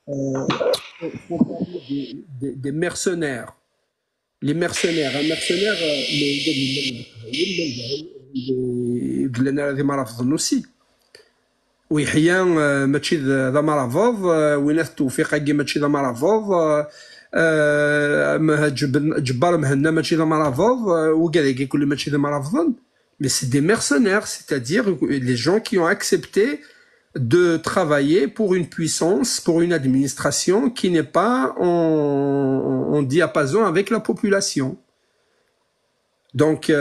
euh, font parler des mercenaires. Les mercenaires, un mercenaire, قلنا هذه ما رافضين aussi. ويحيى ماشي ذا مرافض، وينات التوفيق كي ماشي ذا مرافض، جبار مهنا ماشي ذا مرافض، وكذا كيقول ماشي ذا مرافضن. Mais c'est des mercenaires, c'est-à-dire les gens qui ont accepté de travailler pour une puissance, pour une administration qui n'est pas en diapason avec la population. Donc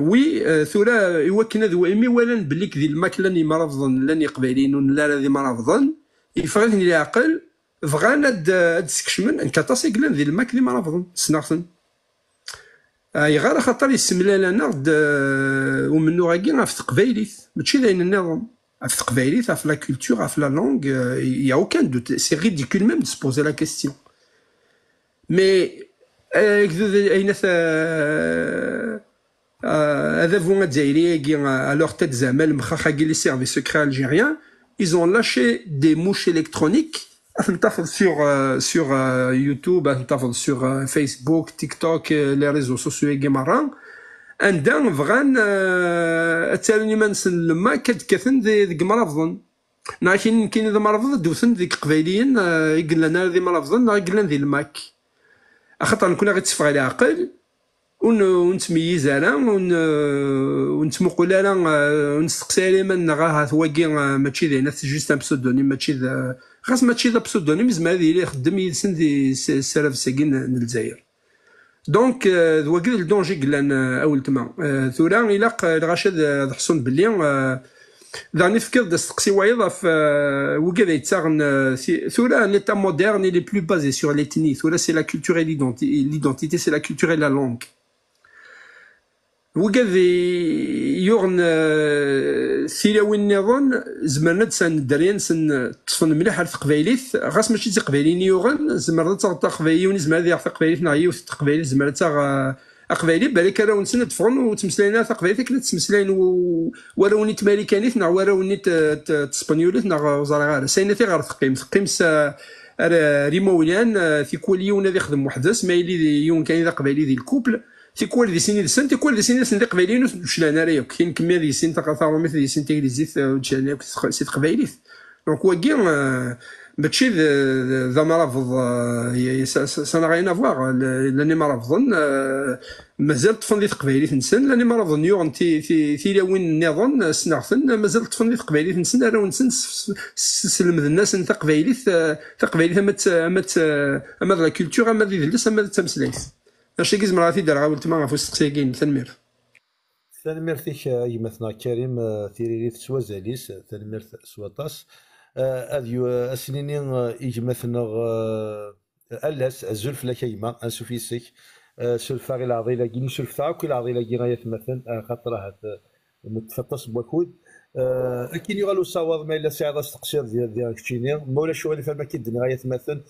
oui, ثورة يوكن ذو إمي ولا نبليك ذي الماكلة اللي ما رافضن لاني قبايلين لا ذي ما رافضن يفغني العقل فغانا هاد سكشمن انك تصيقلن ذي الماك اللي ما رافضن سناخسن غير خاطر يسملا لنا ومنو غاكي في تقبايليت ماشي ذاين النظام في تقبايليت في لا كولتور في لا لونغ يا اوكان دوت سي ريديكول ميم دو سبوزي لا كيستيون مي اين هذا فون الجزائري alors tête زعما المخاخاكي لي سيرفي سكري الجيريان ils ont lâché des mouches électroniques sur YouTube, sur Facebook, TikTok, les réseaux sociaux et gamarang. عندنا فغان تالني ما نسن لما كتكثن ذي مرافضن لكن كاين ذا مرافض دوثن ذيك قبايليين يقول لنا ذي مرافضن يقول لنا ذي الماك خاطر نكون غير تصفغ على عقل ونتميز انا ونتمقل انا ونستقسي عليه من غا ثواكي ماشي ذي نفس جوست ان بسودونيم ماشي ذا خاص ماشي ذا بسودونيم زعما هذه اللي خدم يلسن ذي سراف ساكين الجزائر دونك ذواكي الدونجي قلان اول تما ثورا الى الغاشد حصون بلي داني فكر دستقسي وايضا في وكذا يتساغن ثورا ليتا مودرن لي بلو بازي سور ليتني ثورا سي لا كولتور اي ليدونتيتي سي لا كولتور اي لا لونغ وكذا يغن سيلاوين نظن زمرنا تسان دريان سن تصفن مليح على تقبايليت غاس ماشي تقبايلين يغن زمرنا تقبايلين زمرنا ذي تقبايليت نعيو تقبايلين زمرنا اقبايلي بالك راه ونسنا تفغن وتمسلاينا تقبايلي كنا تمسلاين ورا ونيت مالكانيت نا ورا ونيت تسبانيوليت نا وزرا غير ساينتي غير تقيم ريموليان في كل يوم ذي يخدم وحدس ما يلي يوم كاين ذا قبايلي ذي الكوبل في كل ذي سنين السنت كل ذي سنين السنت قبايلين وشلانا راه كاين كميه ذي سنت تقاطعوا مثل ذي سنت انجليزيت وشلانا سي قبايلي دونك واكي ماشي ذا مرافض سانا غاين افواغ لاني مرافضن مازال طفن ذي تقبايليت نسن لاني مرافضن يوغن في لاوين النظام سنعثن مازال طفن ذي تقبايليت نسن راه نسن سلم الناس تقبايليت اما لا كولتور اما ذي دلس اما التمسلايت اش كيزمر غادي دار عاود تما فوس تقسيكين تنمير تنميرتك يمثنا كريم ثيريريت سوازاليس تنميرت سواتاس هذيو السنين يجمثنا الاس الزلف لا كيما انسوفيسك سلفا غير العضيله كي سلفا كل العضيله كي غيتمثل خاطرها متفطس بوكود كاين يغالو صواب ما الا ساعه تقصير ديال كتشيني مولا شغل فما كيدني غيتمثل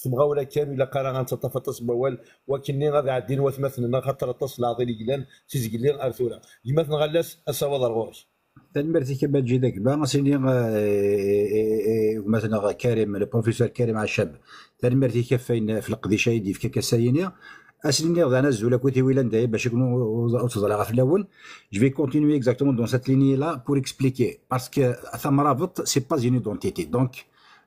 تبغى ولا كان ولا قرا غنتفطس بوال ولكن غادي عادين وتمثلنا خاطر تصل العضيله كيلان تيزكلين ارثولا يمثل غلاس الصواب الغوش تنمرتي كما تجي داك با سيني مثلا كريم البروفيسور كريم عشاب تنمرتي كفين في القديشه يدي في كاساينيا اسني انا زولا كوتي ويلان داي باش يكونوا توصل في الاول جو في كونتينيي اكزاكتومون دون سيت ليني لا بور اكسبليكي باسكو ثم رابط سي با اون ايدونتيتي دونك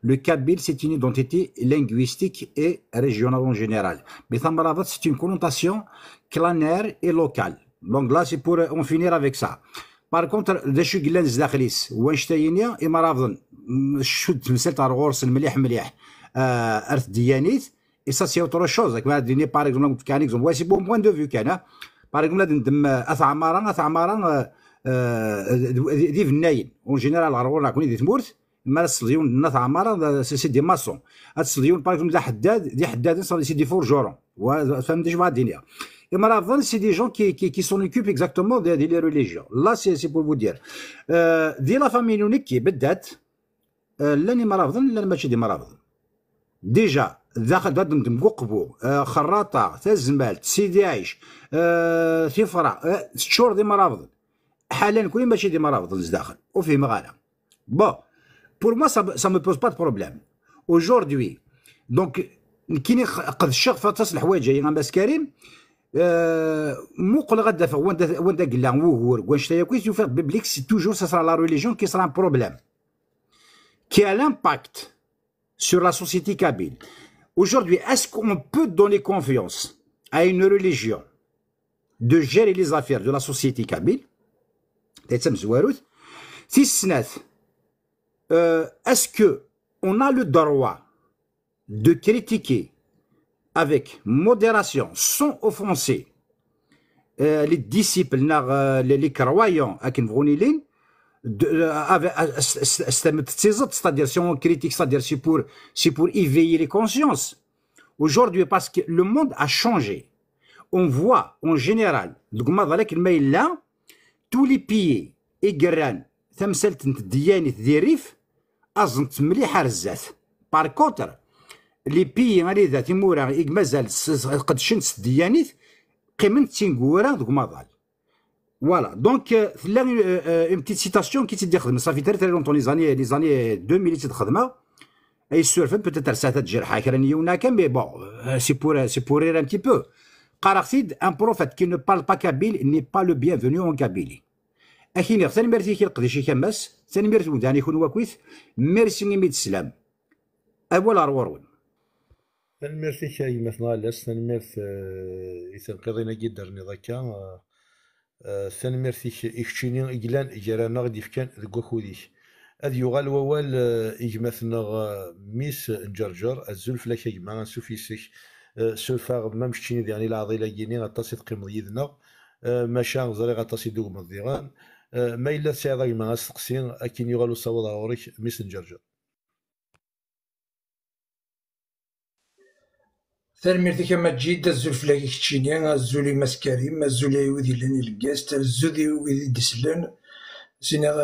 le kabyle c'est une identité linguistique et régionale en général mais ثم رابط c'est une connotation clanaire et locale donc là c'est pour en finir avec ça. Par contre, دا شو قلنا داخليس وانشتاينيا إما رافضن شد تمثال تاع الغورس المليح مليح أرث ديانيت إي سا سي أوتر شوز كما ديني باغ إكزومبل كان إكزومبل واسي بون بوان دو فيو كان باغ إكزومبل ندم أثعمارا دي فناين اون جينيرال غرور كوني دي تمورت ما الصديون الناس عمارة سي دي ماسون هاد الصديون باغ إكزومبل دي حداد سي دي فورجورون فهمتي شنو الدنيا. Et Maravon, c'est des gens qui s'en occupent exactement des religions. Là, c'est pour vous dire. Dès la famille unique qui est beddat, l'année Maravon, l'année machine de Maravon. Déjà, داخل دادم مقبو خراطة تزمال سيدي عيش ثفرة شهور دي مرافض حاليا كل ماشي دي مرافض داخل وفيه مغانا بون pour moi ça me pose pas de problème. Aujourd'hui donc كاين قد الشغف تصل الحوايج يا باس كريم مو قل غدا وانت قلا وغور واش تايا كويس يفرق ببليك سي توجور سا سرا لا ريليجيون كي سرا ان بروبليم qui a l'impact sur la société kabyle. Aujourd'hui, est-ce qu'on peut donner confiance à une religion de gérer les affaires de la société kabyle? Si est-ce qu'on a le droit de critiquer avec modération, sans offenser les disciples, les croyants à Kinvronilin, c'est-à-dire si on critique, c'est-à-dire c'est pour éveiller les consciences. Aujourd'hui, parce que le monde a changé, on voit en général, tous les pays إجران تمثلت ديانة ذريف أزنت مليحة رزات. بار كونتر لي بيي غادي ذات مورا إيك مازال قد شنت ديانيت قيمنت تينكورا دوك ماضال. فوالا دونك ثلا اون بتيت سيتاسيون كي تيدي خدمة صافي تري لونطون لي زاني 2000 اللي تخدمها اي سورفت بوتيتر ساعات تجرحها كرانية وناكا مي بون سي بور رير ان تي بو. قارختيد ان بروفيت كي نو بارل با كابيل ني با لو بيانفونو اون كابيلي. أكيد ثاني ميرسي كي القديشي كماس ثاني ميرسي وداني يكون واكويث ميرسي ميد السلام أول أرورون ثاني ميرسي كي مثلا لاس ثاني ميرث إذا قضينا جدا نضاكا ثاني ميرسي إكشيني إجلان إجرانا غادي فكان ذكوكوديش هذا يغال ووال إجمثنا ميس نجرجر الزلف لك يجمع سوفيسك سوفا ما مشتيني يعني العضيلة جيني غتصيد قيم يدنا ماشا زري غتصيد دوك مضيغان ما إلا تساعد مع السقسين أكين يغالو صوض عوريك ميسنجر. ثاني ميرتي كما تجيد الزول فلاكي كتشيني الزولي ماس كريم الزولي وذي لاني لقاست الزولي وذي دسلان سينا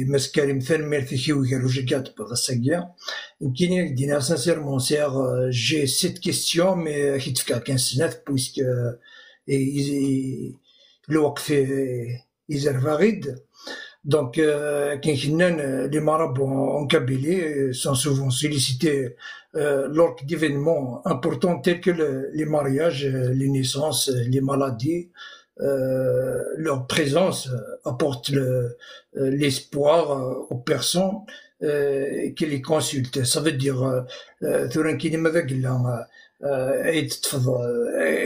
ماس كريم ثاني ميرتي كي ويكالو جاكات بغا الساقيا يمكن دينا سانسيرمون سيغ جي سيت كيستيون مي كي تفكر كان سنات بويسك الوقت يزرف غيد donc les marabouts en Kabylie sont souvent sollicités lors d'événements importants tels que les mariages, les naissances, les maladies. Leur présence apporte l'espoir aux personnes qui les consultent. Ça veut dire ثوران ماذا قلنا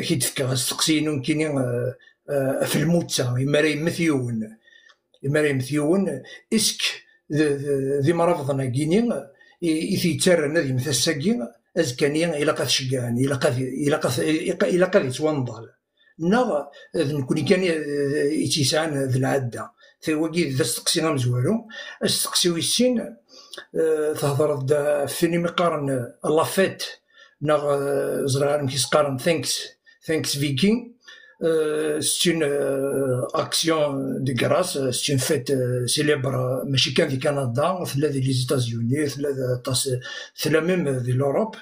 كي تفكر السقسيين كاينين في الموتى إما مثيون إسك ذي مرافضنا كينين يثيتر نادي مثل الساقين أزكانيين إلا قد شقان إلا قد يتوانضال ناغ نكوني كان يتيسان ذي العدة ثواقي ذا استقسينا مزوالو استقسيو السين تهضر فيني مقارن لافيت ناغ زرغان كيس قارن ثانكس فيكين. C'est une action de grâce, c'est une fête célèbre, ماشي كان في كندا ثلا ديال لي États-Unis ثلا ميم ديال l'Europe.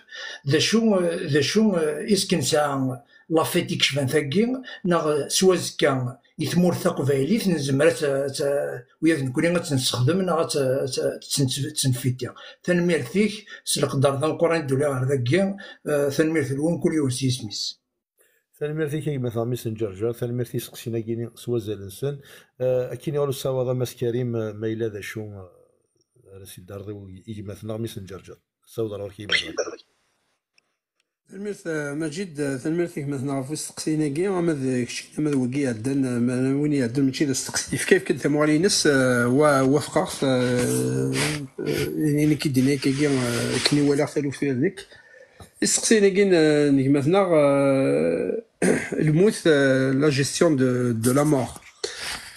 ذا شو إسكن ساعة لا فيت يكشفان ثاكي ناغ سواز كان يثمور ثقبايليت نزمر ويا نكوني غتنستخدم ناغ تنفيتيا ثنمير فيك سلقدر ذا القرآن الدولي غير ذاكي ثنمير ثلون كل يوم سيسميس. ثاني ميرتي كي مثلا ميسنجر ثاني ميرتي سقسينا كيني سوازال الانسان اكيني غالو الصواضه ماس كريم ما الا ذا شو راسي دارضي يجي مثلا ميسنجر صوض راه كي تلميذ مجيد تلميذ مثلا في السقسينا كي ما كشينا وكي عندنا وين يعدل ماشي السقسي كيف كنت موالي ناس وافقا يعني كيدينا كي كني ولا ثالو في هذيك السقسينا كي مثلا الموت لا جيستيون دو لا مور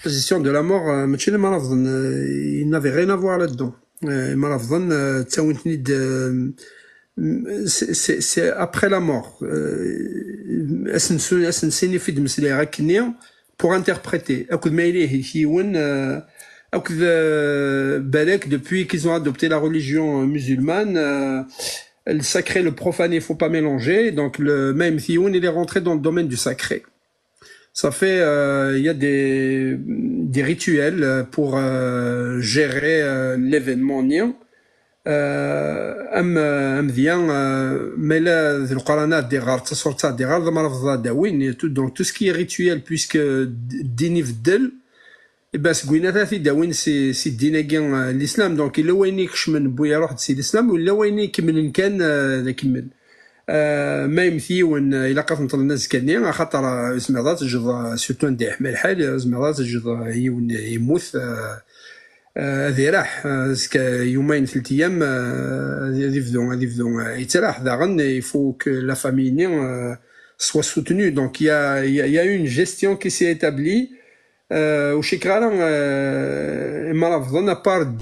la gestion de la mort ماشي اللي ما نظن il n'avait rien à voir là-dedans ما نظن تاونتني c'est après la mort اسنسيني في دمسلي غاكني pour interpréter اكد ما إليه كيون اكد بالك depuis qu'ils ont adopté la religion musulmane le sacré, le profane, il faut pas mélanger. Donc le même Thioun, il est rentré dans le domaine du sacré. Ça fait, il y a des rituels pour gérer l'événement nien. ام مزيان مالا ذي القرانات دي غار تصورتات دي غار ما رفضها داوين دونك تو سكي ريتويال بويسك الدين يفدل باس كوينا في داوين سي الدين كاع الاسلام دونك الا وين يكشمن بويا روح سي الاسلام ولا وين يكمل كان ذا كمل ما يمثيون الا قاف الناس كانين خاطر زعما تجد سورتو ندي حمل الحال زعما تجد يموت هذه راح يومين 3 ايام هذه فدو يتراح داغن يفوك لا فامي soit soutenue donc il y a une gestion qui s'est établie وشي كرا ما رفضنا بار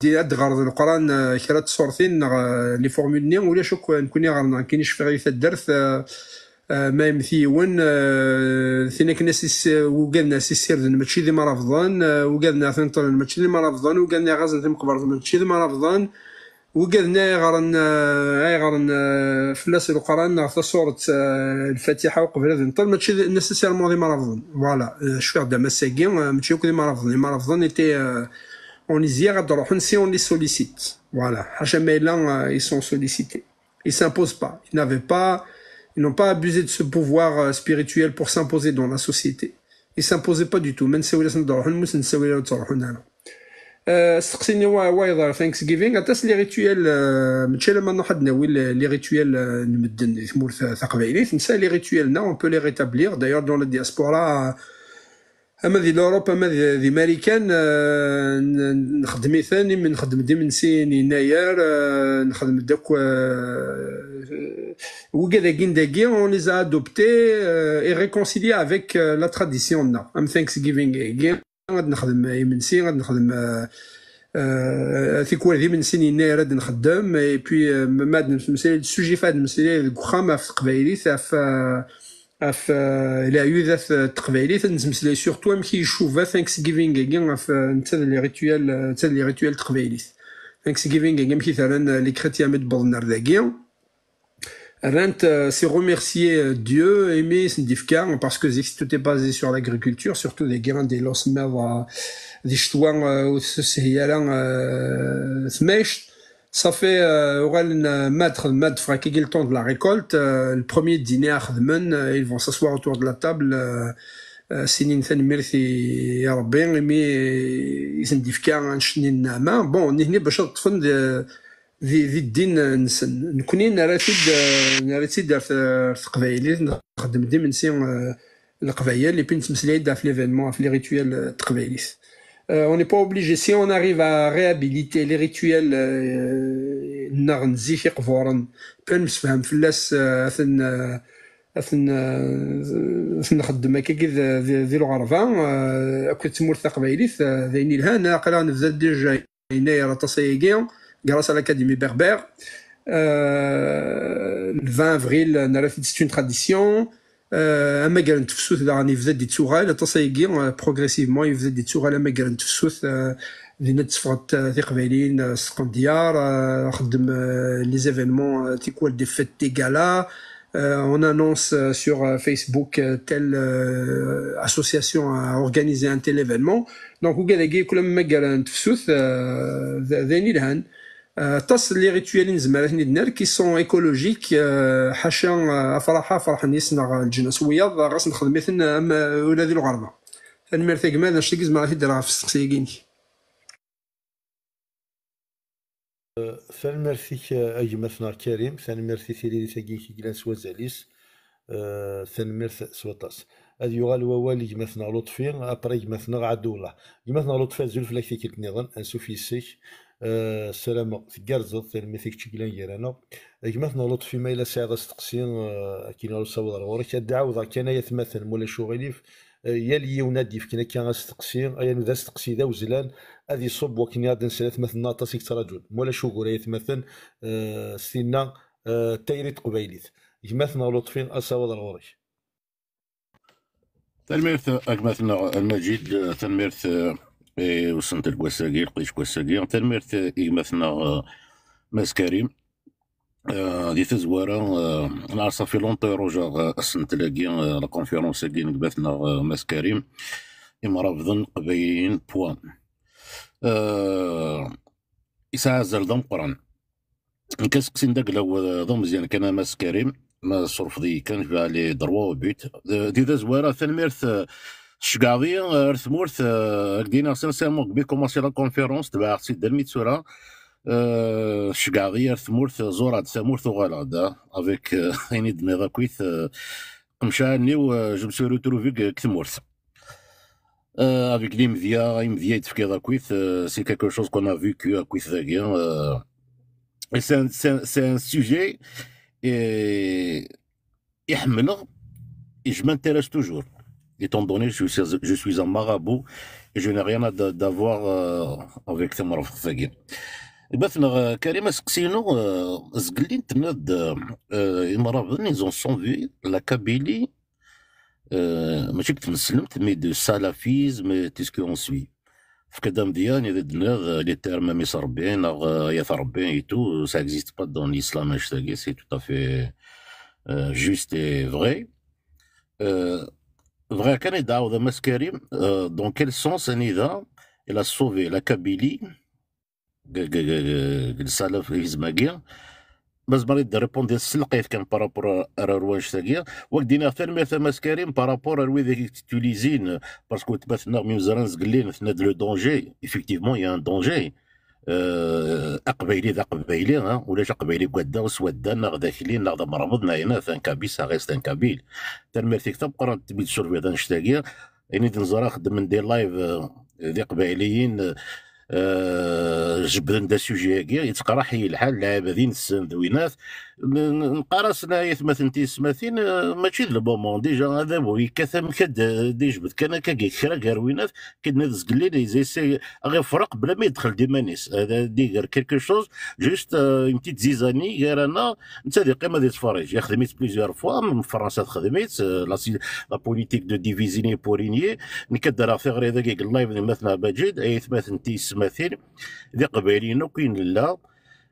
دي ادغار القران كرات صورتين لي فورمول ني ولا شوك نكوني غارنا كاينش في غير الدرس ما يمثيون ثينك ناس وقالنا سير ماشي ديما رفضان وقالنا ثنطل ماشي ديما رفضان وقالنا غازن مقبر ماشي ديما رفضان وقالنا غارن فلاس القران في سوره الفاتحه وقبل هذا نطل ماشي نيسيسيرمون ديما رفضان فوالا شوف دا مساكين ماشي ديما رفضان ايتي on les y a si on les sollicite. Voilà. Hachamela, ils sont sollicités. Ils s'imposent pas. Ils n'ont pas abusé de ce pouvoir spirituel pour s'imposer dans la société. Ils s'imposaient pas du tout. Même si سقسيني وايضا Thanksgiving أتاس لي ريتويال ماشي لما نحد ناوي لي ريتويال نمدن ثمور ثقبيليت نسى لي ريتويالنا on peut les rétablir d'ailleurs dans la diaspora اما ذي لوروب اما ذي امريكان نخدم ثاني من نخدم دي من سين يناير نخدم داك وكذا كين داكي اون لي زا ادوبتي اي ريكونسيلي افيك لا تراديسيون نا ام ثانكس جيفينغ كين غاد نخدم من سين غاد نخدم في كوار ذي من سين يناير غاد نخدم اي بوي ماد نمسالي السوجي فهاد نمسالي كوخام في القبايلي في العيوذات التقبايليت نتمسلاي سورتو كي يشوفها ثانكس جيفينغ كاع في لي ريتويال تقبايليت ثانكس جيفينغ كاع مثلا لي كريتيان متبضنر ذاكيا رانت سي remercier Dieu aimer سنديفكا باسكو زيك tout est basé sur l'agriculture surtout des grains des los ماض دي شتوا وسهيالا ثماش Ça fait mad fera qu'il le temps de la récolte. Le premier dîner à Khadmen, ils vont s'asseoir autour de la table. Sinin than merci ya Rabbi, mais ils se disent qu'un chnin nama. Bon, on est né bachar tfond ذي الدين نكوني نراتيد في القبايل نخدم دي من سين القبايل اللي بين تمسلي في ليفينمون في لي ريتويال التقبايليت. On n'est pas obligé, si on arrive à réhabiliter les rituels نغنزي في قفورن بان نفهم فلاس اثن نخدم هكا ذي الغرفه اكو تمور تقبايليت ذيني الهنا قرا نبدا ديجا يناير تصيقي grâce à l'Académie berbère. Le 20 avril, c'est une tradition. أما قال نتفسوث داغ يفزا دي تسوغال تصايقي بروغريسيفمون يفزا دي تسوغال أما قال نتفسوث ذي تفرط ذي قبايلين سقن ديار خدم لي زيفينمون تيكوال دي فيت دي غالا on annonce sur Facebook telle association a organisé un tel événement donc وكذا كل ما قال نتفسوث ذاني الهان تصل لي ريتويالين زمالتني دنار كي سون ايكولوجيك حاشا فرح نيسنا الجنس وياض غاس نخدم مثل ولا ذي الغربه فنمرتي كما نشتي زمالتي دراها في السقسيكينتي ثنمرتيك اجمثنا كريم ثنمرتي ثيري ثاكي كي جلاس وزاليس ثنمرت سوطاس هذا يغال ووالي جمثنا لطفي ابري جمثنا عدوله جمثنا لطفي زول فلاك ثيكي نظن انسوفيسيك السلام تقرزض ثلميثيك تشكيلان جيرانا جمثنا لطفي ما إلا ساعة استقسين كينا نصور الغورك الدعوة كان يتمثل مولا شغليف يلي ونادي في كنا كان استقسين أي ذا استقسي ذا وزلان هذه صب وكنا غادي نسالت مثل ناطاسيك ترجل مولا شغل يتمثل سينا تايريت قبيليت جمثنا لطفي أصور الغورك تنميرث أجمثنا المجيد تنميرث وصلت الكواساكي لقيت كواساكي تنميرث إجمثنا ماس كريم دي تزوارا أنا صافي لونطي رجع السنة تلاقي لا كونفيرونس كي نقبثنا ماس كريم إما رافضن قبايلين بوان يسعى زرد مقران كاسكسين داك لو ضم مزيان كان ماس كريم ما صرف ذي كان في عليه دروا وبيت دي ذا زواره ثنميرث الشقاضيه ارثمورث كدينا سانسيرمون كبي كومونسي لا كونفيرونس تبع سيد الميتسورا الشقاضيه ارثمورث زوراد سامورث وغالادا افيك يعني دميغا كويث قمشاني و جو مسو روتروفي كثمورث avec les médias يتفكي ذا كويث c'est quelque chose qu'on a vécu à كويث ذاكيا et c'est un sujet يحمله et je m'intéresse toujours étant donné que je suis un marabout et je n'ai rien d'avoir avec ثمر ذاكيا مثلا كريم سقسينو زقلين تناد المرابطين ils ont sauvé la Kabylie ماشي كتمسلمت مي دو سالافيزم تيسكو اون سوي فكدا مزيان اذا دنا لي تيرم ميس ربين يا ربين اي تو سا اكزيست با دون الاسلام اشتاكي سي تو افي جوست اي فري فري كان يدعو ذا ماس كريم دون كيل سونس ان اذا الى سوفي لا كابيلي السالافيزم كاع باش مريض ريبوندي السلقيت كان بارابور رواج تاكيا وكدينا ثاني ثماس كريم بارابور روي ذاك تيليزين باسكو تبثنا من زران زقلين ثناد لو دونجي ايفيكتيفمون يا ان دونجي اقبيلي ذا قبيلي ولا قبيلي قدا وسودا ناغ داخلين ناغ مرضنا هنا ثان كابيل ساغيس ثان كابيل تنمرتيك تبقى تبي تشرب هذا نشتاكيا يعني نزرا خدم ندير لايف ذي قبايليين جبدن دا سوجي كاع يتقرا حي الحال العابدين السندوينات نقارسنا يثمثن تيسماثين ماشي ذا بومون ديجا هذا بوي كثم كد دي جبد كان كاكي كرا كاروينات كدنا زقلين زي سي غير فرق بلا ما يدخل ديمانيس هذا دي غير كيلكو شوز جوست اون بتيت زيزاني غير انا انت ذي قيمه دي تفرج خدمت بليزيور فوا من فرنسا خدمت لا بوليتيك دو ديفيزيني بورينيي نكدر في غير هذاك اللايف مثلا باجد اي ثمثن تيسماثين ذي قبايلين وكاين لا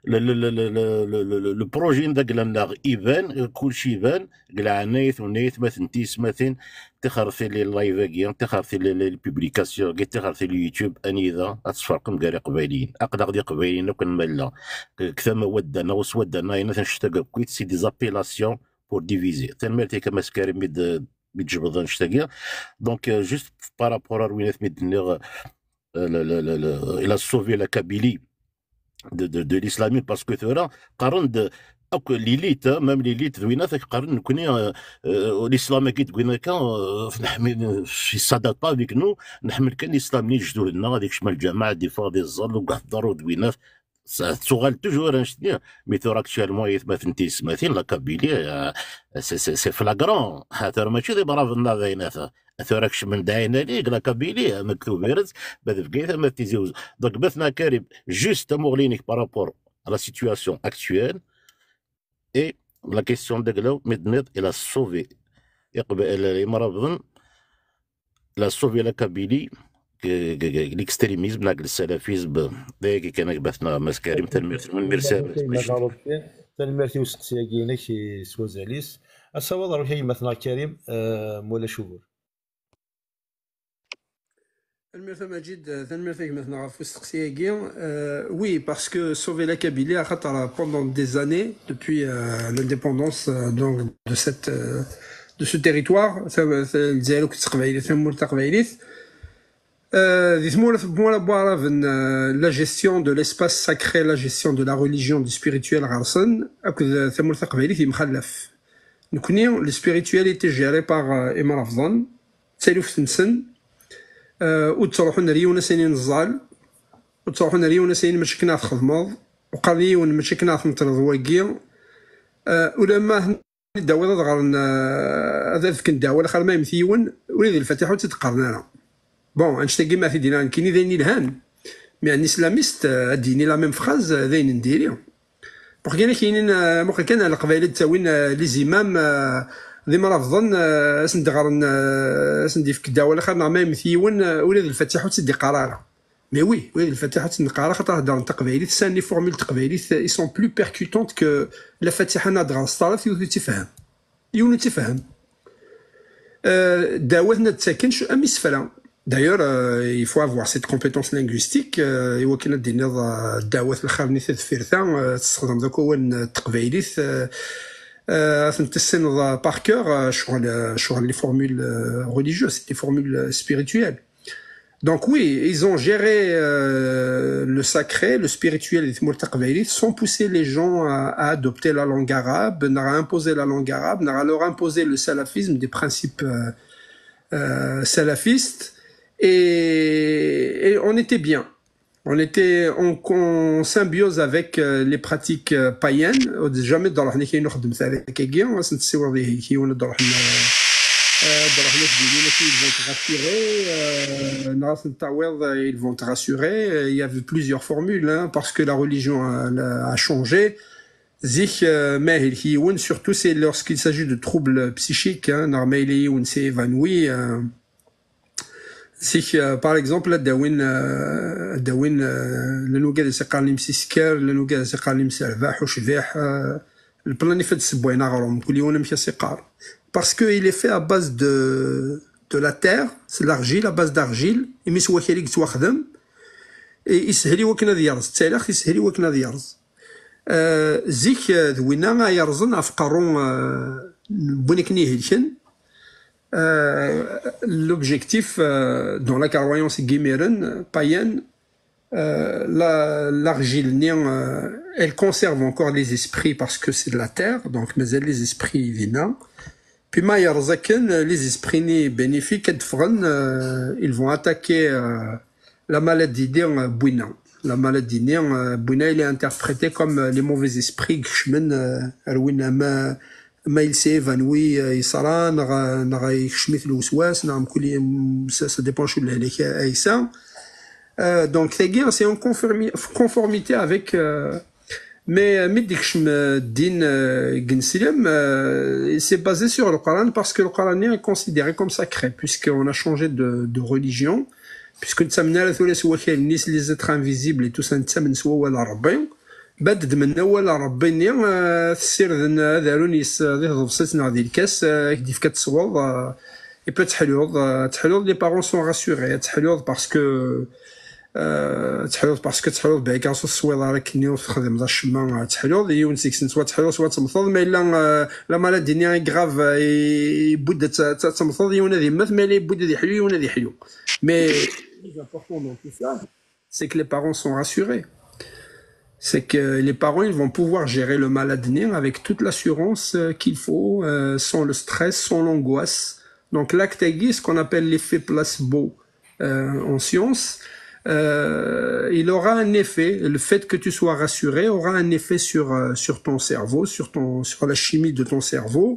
لو بروجي ذاك لنا يبان كلشي يبان كاع عنايث ونايث مثلا تيسماثين تخرثي لي اللايف تخرثي لي البوبليكاسيون تخرثي لي يوتيوب انذا اتفرقم كاع قبايلين اقدر دي قبايلين وكن مالا كثما ودنا وسودنا هنا تنشتاق كويت سي دي زابيلاسيون بور ديفيزي تنمرتي كما سكاري ميد نشتاق دونك جوست بارابور وين ميد نيغ il a sauvé la Kabylie de l'islamisme parce que ثورة قارن l'élite même l'élite ذوينات قارن كوني الاسلام كي تقولنا كان نحمل شي صادات با avec nous نحمل كان الاسلام اللي جدوا لنا هذيك شمال الجماعه ديفا دي الظل وكاع الضرو ذوينات سوغال توجور نشتي مي ثورة اكشوالمون يثمثن تيسماثين لا كابيلي سي فلاغرون هذا ماشي دي براف الناظينات ثوركش من داينا ليك لا كابيلي مكتوب يرز بهذا فكيث ما تيزيوز دونك بثنا كاريب جوست مورلينيك بارابور لا سيتوياسيون اكتويل اي لا كيسيون داكلاو ميدنيط الى سوفي يقبل مرضن لا سوفي لا كابيلي ليكستريميزم ناقل السلافيزم ذاك كان بثنا مسكاريم تنميرث من مرسال تنميرثي وسقسيا كاينه شي سوازاليس الصواب روحي مثلا كريم مولا شوبور المرثى مجيد تنمرثي مثلا في السقسياكي oui parce que sauver la Kabylie à خاطر pendant des années depuis l'indépendance donc de ce territoire الجزائر كنت قبايلي ثمور تقبايليت la gestion de l'espace sacré, la gestion de la religion, du spirituel Rarson, le spirituel était géré par Imam Afzan, Tsalif Sinsen, وتروحون ريونا سنين الزال وتروحون ريونا سنين مشكنات خدمض وقريون مشكنات مطرد واقيا ولما داوض غارن هذا كن داول خير ما يمثيون وليد الفاتحه تتقرنا بون انشتاقي ما في دينا كاين ذيني الهان مي ان اسلاميست اديني لا ميم فراز ذين نديري بوغ كاينين ممكن كان القبائل تاوين لي زيمام ذي ما رافضن سندغرن سندي في كدا ولا خير ما يمثيون وليد الفاتحه تدي قراره مي وي وليد الفاتحه تدي قراره خاطر هضر تقبايلي ثاني فورمول تقبايلي اي سون بلو بيركوتونت كو لا فاتحه نادغ ستارف تفهم يونو تفهم داوتنا تساكنش امي سفلا D'ailleurs, il faut avoir cette compétence linguistique. يمكن دينا الدعوات الخارنية تفيرتا تستخدم ذاك هو التقبايليت تنتسن par cœur شغل les formules religieuses, les formules spirituelles. Donc oui, ils ont géré le sacré, le spirituel sans pousser les gens à adopter la langue arabe, n'a imposé la langue arabe, n'a leur imposé le salafisme, des principes salafistes, et on était bien. On était en symbiose avec les pratiques païennes. Jamais dans la ils vont te rassurer, ils vont te rassurer. Il y avait plusieurs formules, hein, parce que la religion a changé. Surtout c'est lorsqu'il s'agit de troubles psychiques, hein, on s'est évanoui. Par exemple, لنوجد سقاليم سيسكر لنوجد سقاليم سرباح وشبيح البلان يفد سبوين غروم كل يوم مشى سقار parce que il est fait à base de la terre, c'est l'argile, à base d'argile, et mis سوا كيريك تواخدم et يسهلي وكنا ديارز تاريخ يسهلي وكنا ديارز زيك ذوينا يرزن افقرون بونيكني هيلكن. L'objectif dans la croyance guémérenne païenne, l'argile, elle conserve encore les esprits parce que c'est de la terre, donc mais les esprits viennent. Puis les esprits bénéfiques, ils vont attaquer la maladie bouina. La maladie bouina, il est interprété comme les mauvais esprits ما il s'est évanoui يصرى نغا يخشميت الوسواس نعم كل ça dépend شو اللي عليك عيسى. Donc c'est en conformité avec mais مديكش الدين الإسلام c'est basé sur le Coran parce que le Coran est considéré comme sacré puisqu'on a changé de religion puisque نتسمنا ثلاث سوا كاين الناس اللي زات invisible et tout ça نتسمن سوا ولا ربي بعد من اول ربي السير دارون يصير بصيتنا هذه الكاس كيف كتصوض اي بو تحلوض لي بارون سون راسوري تحلوض باسكو تحلوض بعيك عصو الصويضه راك نيو تخدم ذا الشما تحلوض يونسيك سوا تحلوض سوا تمثض ما الا لا مالادي ني غراف بود تمثض يونا ذي مث ما لي بود ذي حلو يونا ذي حلو مي لي امبورطون دون تو سا سي كو لي بارون سون راسوري. C'est que les parents ils vont pouvoir gérer le malade né avec toute l'assurance qu'il faut, sans le stress, sans l'angoisse. Donc l'acte-aiguë, ce qu'on appelle l'effet placebo en science, il aura un effet. Le fait que tu sois rassuré aura un effet sur ton cerveau, sur la chimie de ton cerveau.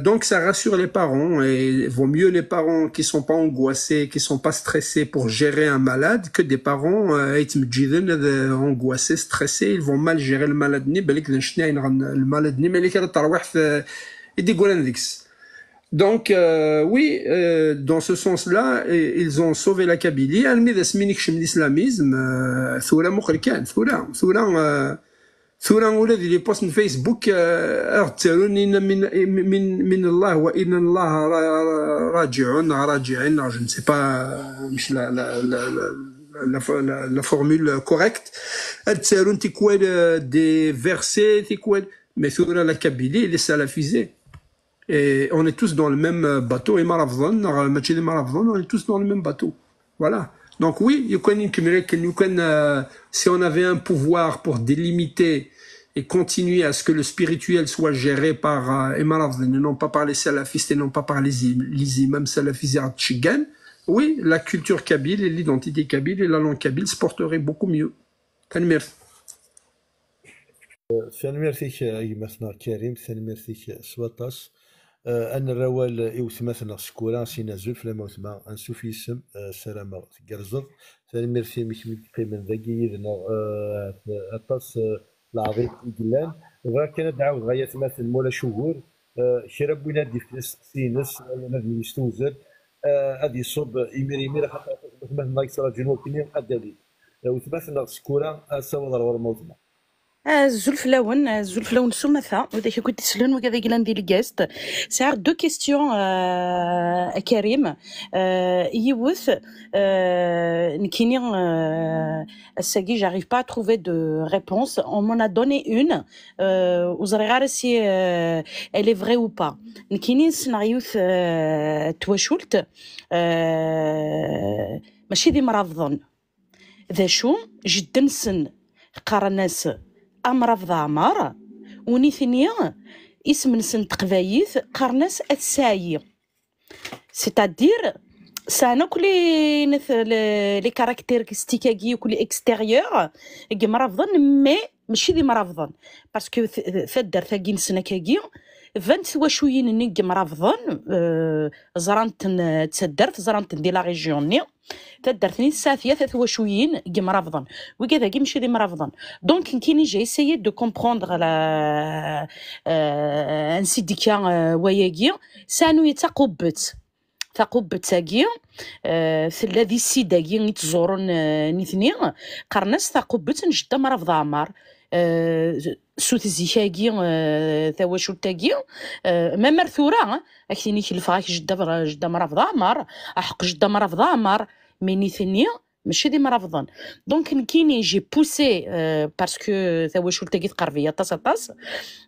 Donc ça rassure les parents et vaut mieux les parents qui sont pas angoissés, qui sont pas stressés pour gérer un malade que des parents angoissés, stressés, ils vont mal gérer le malade le malade donc oui, dans ce sens-là ils ont sauvé la Kabylie. l'islamisme ثورة ولا دي بوست من فيسبوك ارتلون من الله وإن الله راجعين je ne sais pas مش la formule correcte ارتلون تكوال des versets تكوال mais ثورة la Kabylie elle est salafisée et on est tous dans le même bateau et marafضان ماشي دي marafضان on est tous dans le même bateau voilà. Donc oui, si on avait un pouvoir pour délimiter et continuer à ce que le spirituel soit géré par et non pas par les salafistes et non pas par les imams salafistes tchigan, oui, la culture kabyle et l'identité kabyle et la langue kabyle se porteraient beaucoup mieux. Tanmir. ثاني فيك يمثنا كريم ثاني فيك سوطاس ان الروال يوثمثنا سكورا سينا زلف لما وثما انسوف يسم سلامة قرزض ثاني ميرسي مش من ذاكي يدنا اطاس العظيم يقلان غير كان دعاو غاية مثل مولا شهور شرب وينادي في سينس نادي يستوزر ادي صوب يمير حتى مثلا نايكس رجل وكيني الدليل وثمثنا سكورا سوى ضرور موتنا الزلفلاون سمثا وذاك كنت تسلون وكذا كلان ديال الجاست ساعر دو كيستيون كريم يوث نكيني الساقي j'arrive pas à trouver de réponse on m'en a donné une وزري si elle est vraie ou pas نكيني سنعيوث تواشولت ماشي ديما رافضون ذا شو جدا سن قرناس أمرافض عمار ونيثنيا اسم نسن تقبايث قرناس الساي c'est-à-dire سانا كلي لي كاركتيرستيكاكي وكلي اكستيريور كي مرافضن مي ماشي ديما رافضن باسكو فدار ثاكي نسناكاكي فانت واشويين نيك مرافضن زرانت تسدرت زرانت دي لا ريجيون ني تدرتني الساثيه ثلاث واشويين كي مرافضن وكذا كي ماشي دي مرافضن دونك كيني جاي سيي دو كومبروندر لا انسيديكا وياكي سانو يتقبت ثقوبت ساكي الذي السيداكي نتزورون نيثني قرناس ثقوبت نجدا مرافض عمار سوت الزيكاكي ثواشو تاكي ما مرثورة اكتيني كلفاك جدا مرافض عمار احق جدا مرافض عمار ميني ثانية ماشي ديما رافضين دونك كيني جي بوسي باسكو ثواشو تاكي تقربية طاس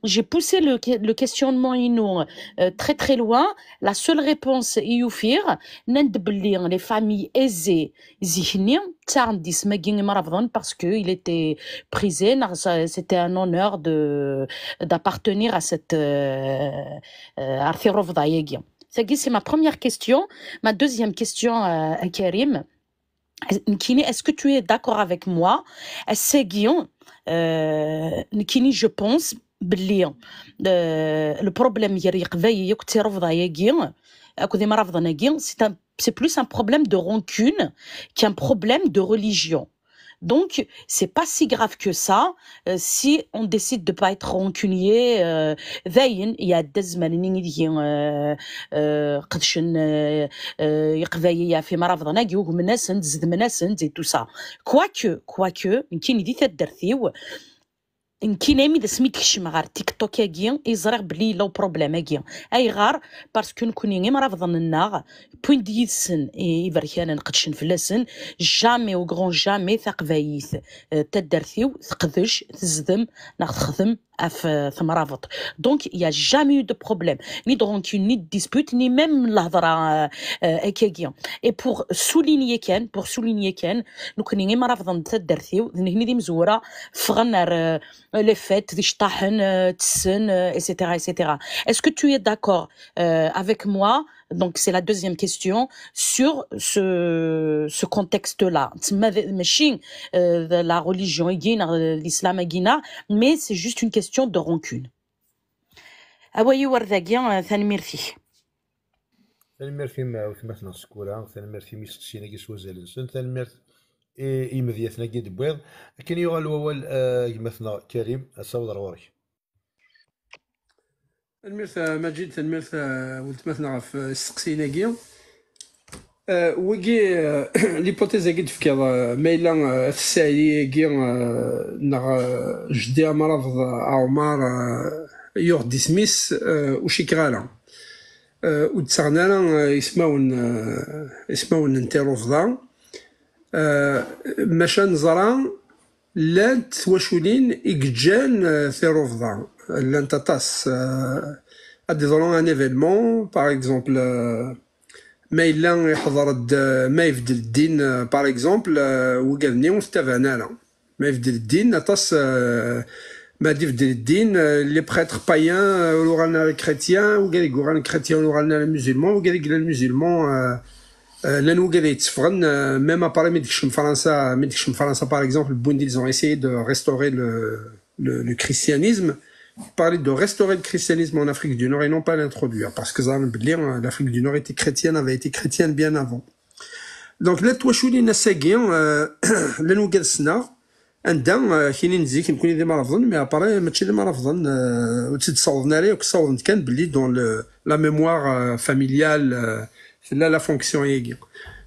j'ai poussé le questionnement ino très très loin la seule réponse يوفير ند بلي les familles aisées ذهني تاع ندي سماكين مرافضين parce que il était prisé c'était un honneur d'appartenir à cette arthérofda ياكي ça c'est ma première question ma deuxième question à Karim Nkini, est-ce que tu es d'accord avec moi? Nkini, je pense, le problème c'est plus un problème de rancune qu'un problème de religion. Donc, c'est pas si grave que ça si on décide de pas être rancunier. Il y a des زمان قدشن يقبايا في مرافضنا يوق مناس نزد مناس et tout ça. Quoique, يمكن دي تدرثيو نكينا مي سميت كشم غار تيك توك كاكي يزرع بلي لو بروبليم كاكي اي غار باسكو نكوني غير مرافضن الناغ بوين ديسن يبركان نقدشن فلاسن جامي او غران جامي ثقفايث تدرثيو ثقدش تزدم ناخذ خدم في مرافض دونك يا جامي يو دو بروبليم ني دو رونكين ني ديسبوت ني ميم الهضره كاكي اي بور سولينيي كان نكوني غير مرافضن تدرثيو هني دي مزوره فغنر les fêtes, des shtahen, tsen, etc., etc. Est-ce que tu es d'accord avec moi? Donc, c'est la deuxième question sur ce contexte-là. La religion, l'islam, mais c'est juste une question de rancune. Awayi wardagien, ثاني ميرثي. ثاني ميرثي ما مثلا سكورة ثاني ميرثي ميستسينا كي سوازالن ثاني ميرثي إيمذياتنا كي دبويض كان يغال الأول مثلا كريم أصور غوري الميرث مجيد الميرث ولت مثلا في السقسينا كي وكي ليبوتيز كي تفكر ميلا الساعي كي نغ جدي مرافض عمر يوغ دي سميس وشي كغالا وتسغنا يسماون نتيروفضا ماشا نزرا لانت واشولين إكجان ثيروفضا لانت طاس ادي ضرون ان ايفينمون باغ اكزومبل ما إلا يحضر ما يفدل الدين باغ اكزومبل وقالني ونستفعنا لا ما يفدل الدين طاس ما يفدل الدين لي بريتر بايان ولوغالنا كريتيان وقال يقولنا كريتيان ولوغالنا المسلمون وقال يقول المسلمون لانو قاعد يتفغن ميم اباري ميدكشم فرنسا باغ اكزومبل بوندي ils ont essayé de restaurer le christianisme parler de restaurer le christianisme en Afrique du Nord et non pas l'introduire parce que l'Afrique du Nord avait été chrétienne bien avant donc là toi شولي نساقين لانو قاعد سنا عندها كاينين نزيك نكون ديما رافضن مي اباري ماشي ديما رافضن وتصاوبنا ليه وصاوبت كان بلي دون لا ميموار فاميليال لا فونكسيون ياكي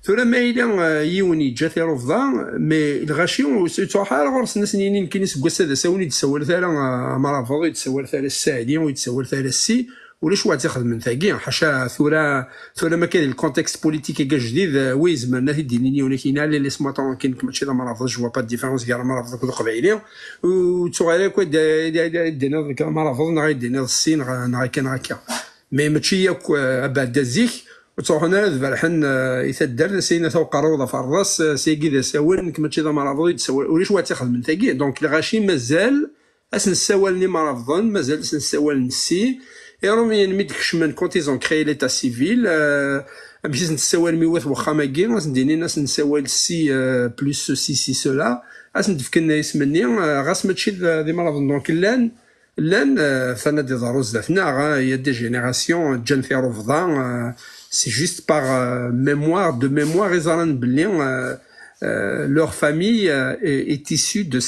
ثم ما إلا يوني جات رفضا مي الغاشي توحال غرس الناس نينين كاين يسقس هذا ساوني يتسول ثالا مرافض يتسول ثالا الساعدين ويتسول ثالا السي ولاش واحد ياخذ من ثاقي حاشا ثورة ما كاين الكونتكست بوليتيك كاع جديد وي زعما دينيني ولكن على لي سماطون كاين ماشي لا مرافض جو با ديفيرونس كاع مرافض كل قبايلي وتوغالي كو دينا ذاك مرافض نغا دينا السين نغا كان هكا مي ماشي ياك بعد الزيك وتروح هنا ذبحن يتدر سينا توقع روضه في الراس سيكي ذا ساول كما تشي ذا مرافض يتسول وليش واحد تاخذ من ثاقي دونك الغاشي مازال اسنساولني مرافضن مازال اسنساول نسي يرومي ميدكش من كونتيزون كري ليتا سيفيل باش نتساول ميوات واخا ما كاين نديني ناس نساول سي بلوس سي سولا اسندفكنا اسمني غاس ماشي ذي مرافضن دونك لان ثنا دي ضروز دافنا يا دي جينيراسيون جان في رفضان c'est juste par mémoire ils ont باللي leur famille est issue de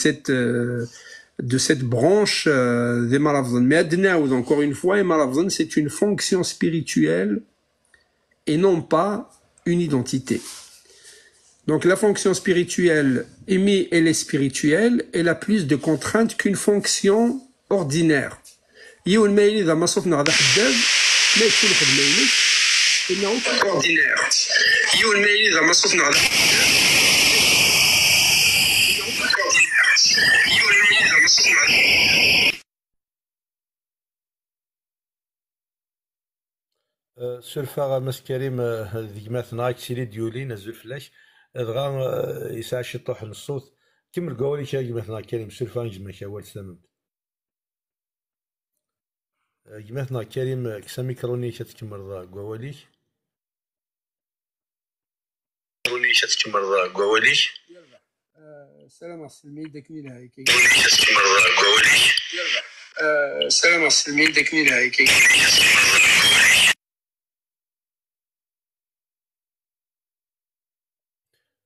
cette branche des Maravzon. Mais Adnaoud, encore une fois, les Maravzon, c'est une fonction spirituelle et non pas une identité. Donc la fonction spirituelle, elle est spirituelle, elle a plus de contraintes qu'une fonction ordinaire. يو المايلي إذا ما صفنا هذا حداد ما يكون في المايلي إنه ordinaire. يو المايلي إذا ما صفنا هذا سلفا مس كريم ذيك مثلا كسيلي ديولي نزل فلاش دغا يسعى شي طوح الصوت كمل قولي كاي مثلا كريم سلفا نجم كاول سامم مثلا كريم كسا ميكروني كتكمل قولي ميكروني كتكمل قولي سلام السلمي داكني لهاي كي سلام السلمي داكني لهاي كي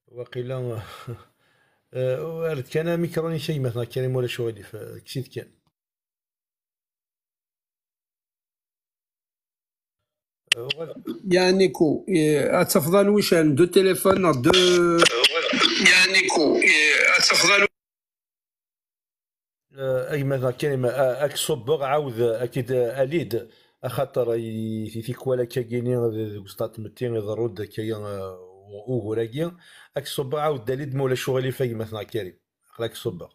وقيلا وارد كان ميكروني شي مثلا كريم ولا شوالي كسيت كان يا نيكو اتفضل واش دو تليفون دو يا نيكو اتفضل اي مثلا كلمه اك صبغ عاود اكيد اليد خاطر في كوالا كاينين وسطات متين يضرود كاين وغوراكيا اك صبغ عاود دليد مولا شغلي في مثلا كريم خلاك صبغ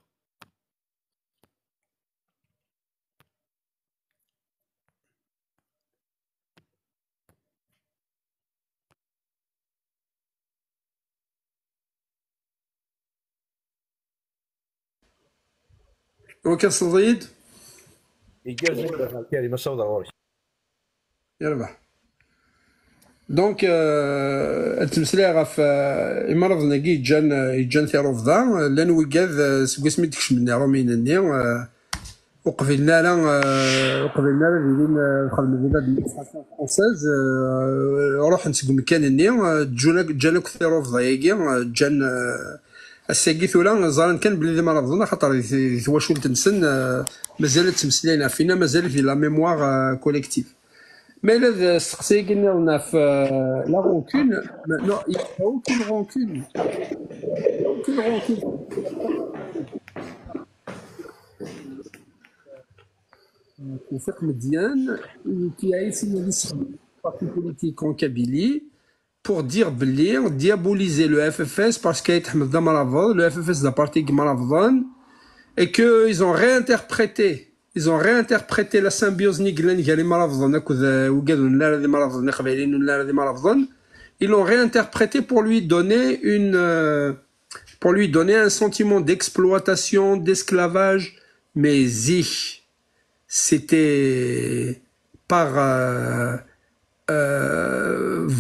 وكا صديد يجازيك مثلا كريم صودا غوري يربح دونك التمسليه غاف المرض نقي جان في رفضا لان وكاذ سكوسمي ديكش من رومينني وقبلنا ديالين خدمه ديال الادمنستراسيون فرونسيز روح نسق مكانني جانا كثير رفضا ياكي جان الساقي ثولا زارن كان بلي ما رفضنا خاطر ثواشول تنسن مازالت تمسلينا فينا مازال في لا ميموار كوليكتيف مي الا السقسي قلنا في لا رونكون نو اوكين رونكون وفق مديان qui a essayé de parti politique en Kabylie pour dire بلي diaboliser le FFS parce qu'il est Ahmed Maravod, le FFS de la partie Maravod, et que ils ont réinterprété la symbiose niglan qui est Maravod ou gadon la de Maravod naqbalin ou la de Maravod, ils l'ont réinterprété pour lui donner un sentiment d'exploitation, d'esclavage, mais c'était par